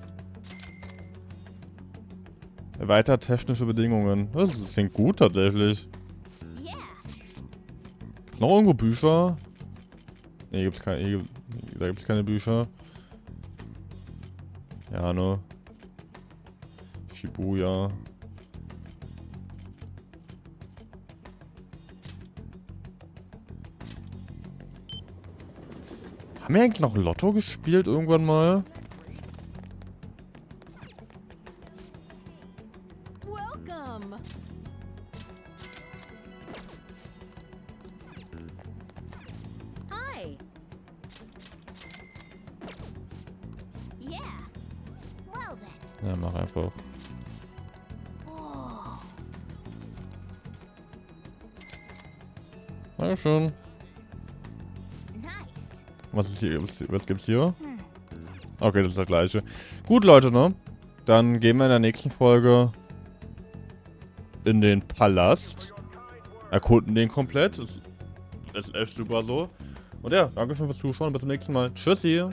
Erweitert technische Bedingungen. Das klingt gut tatsächlich. Noch irgendwo Bücher? Ne, gibt's keine. Da gibt's keine Bücher. Ja, ne? Shibuya. Haben wir eigentlich noch Lotto gespielt irgendwann mal? Welcome. Hi. Yeah. Well then. Ja, mach einfach. Oh. Dankeschön. Was gibt's hier? Okay, das ist das gleiche. Gut, Leute, ne? Dann gehen wir in der nächsten Folge in den Palast. Erkunden den komplett. Das ist echt super so. Und ja, danke schön fürs Zuschauen. Bis zum nächsten Mal. Tschüssi.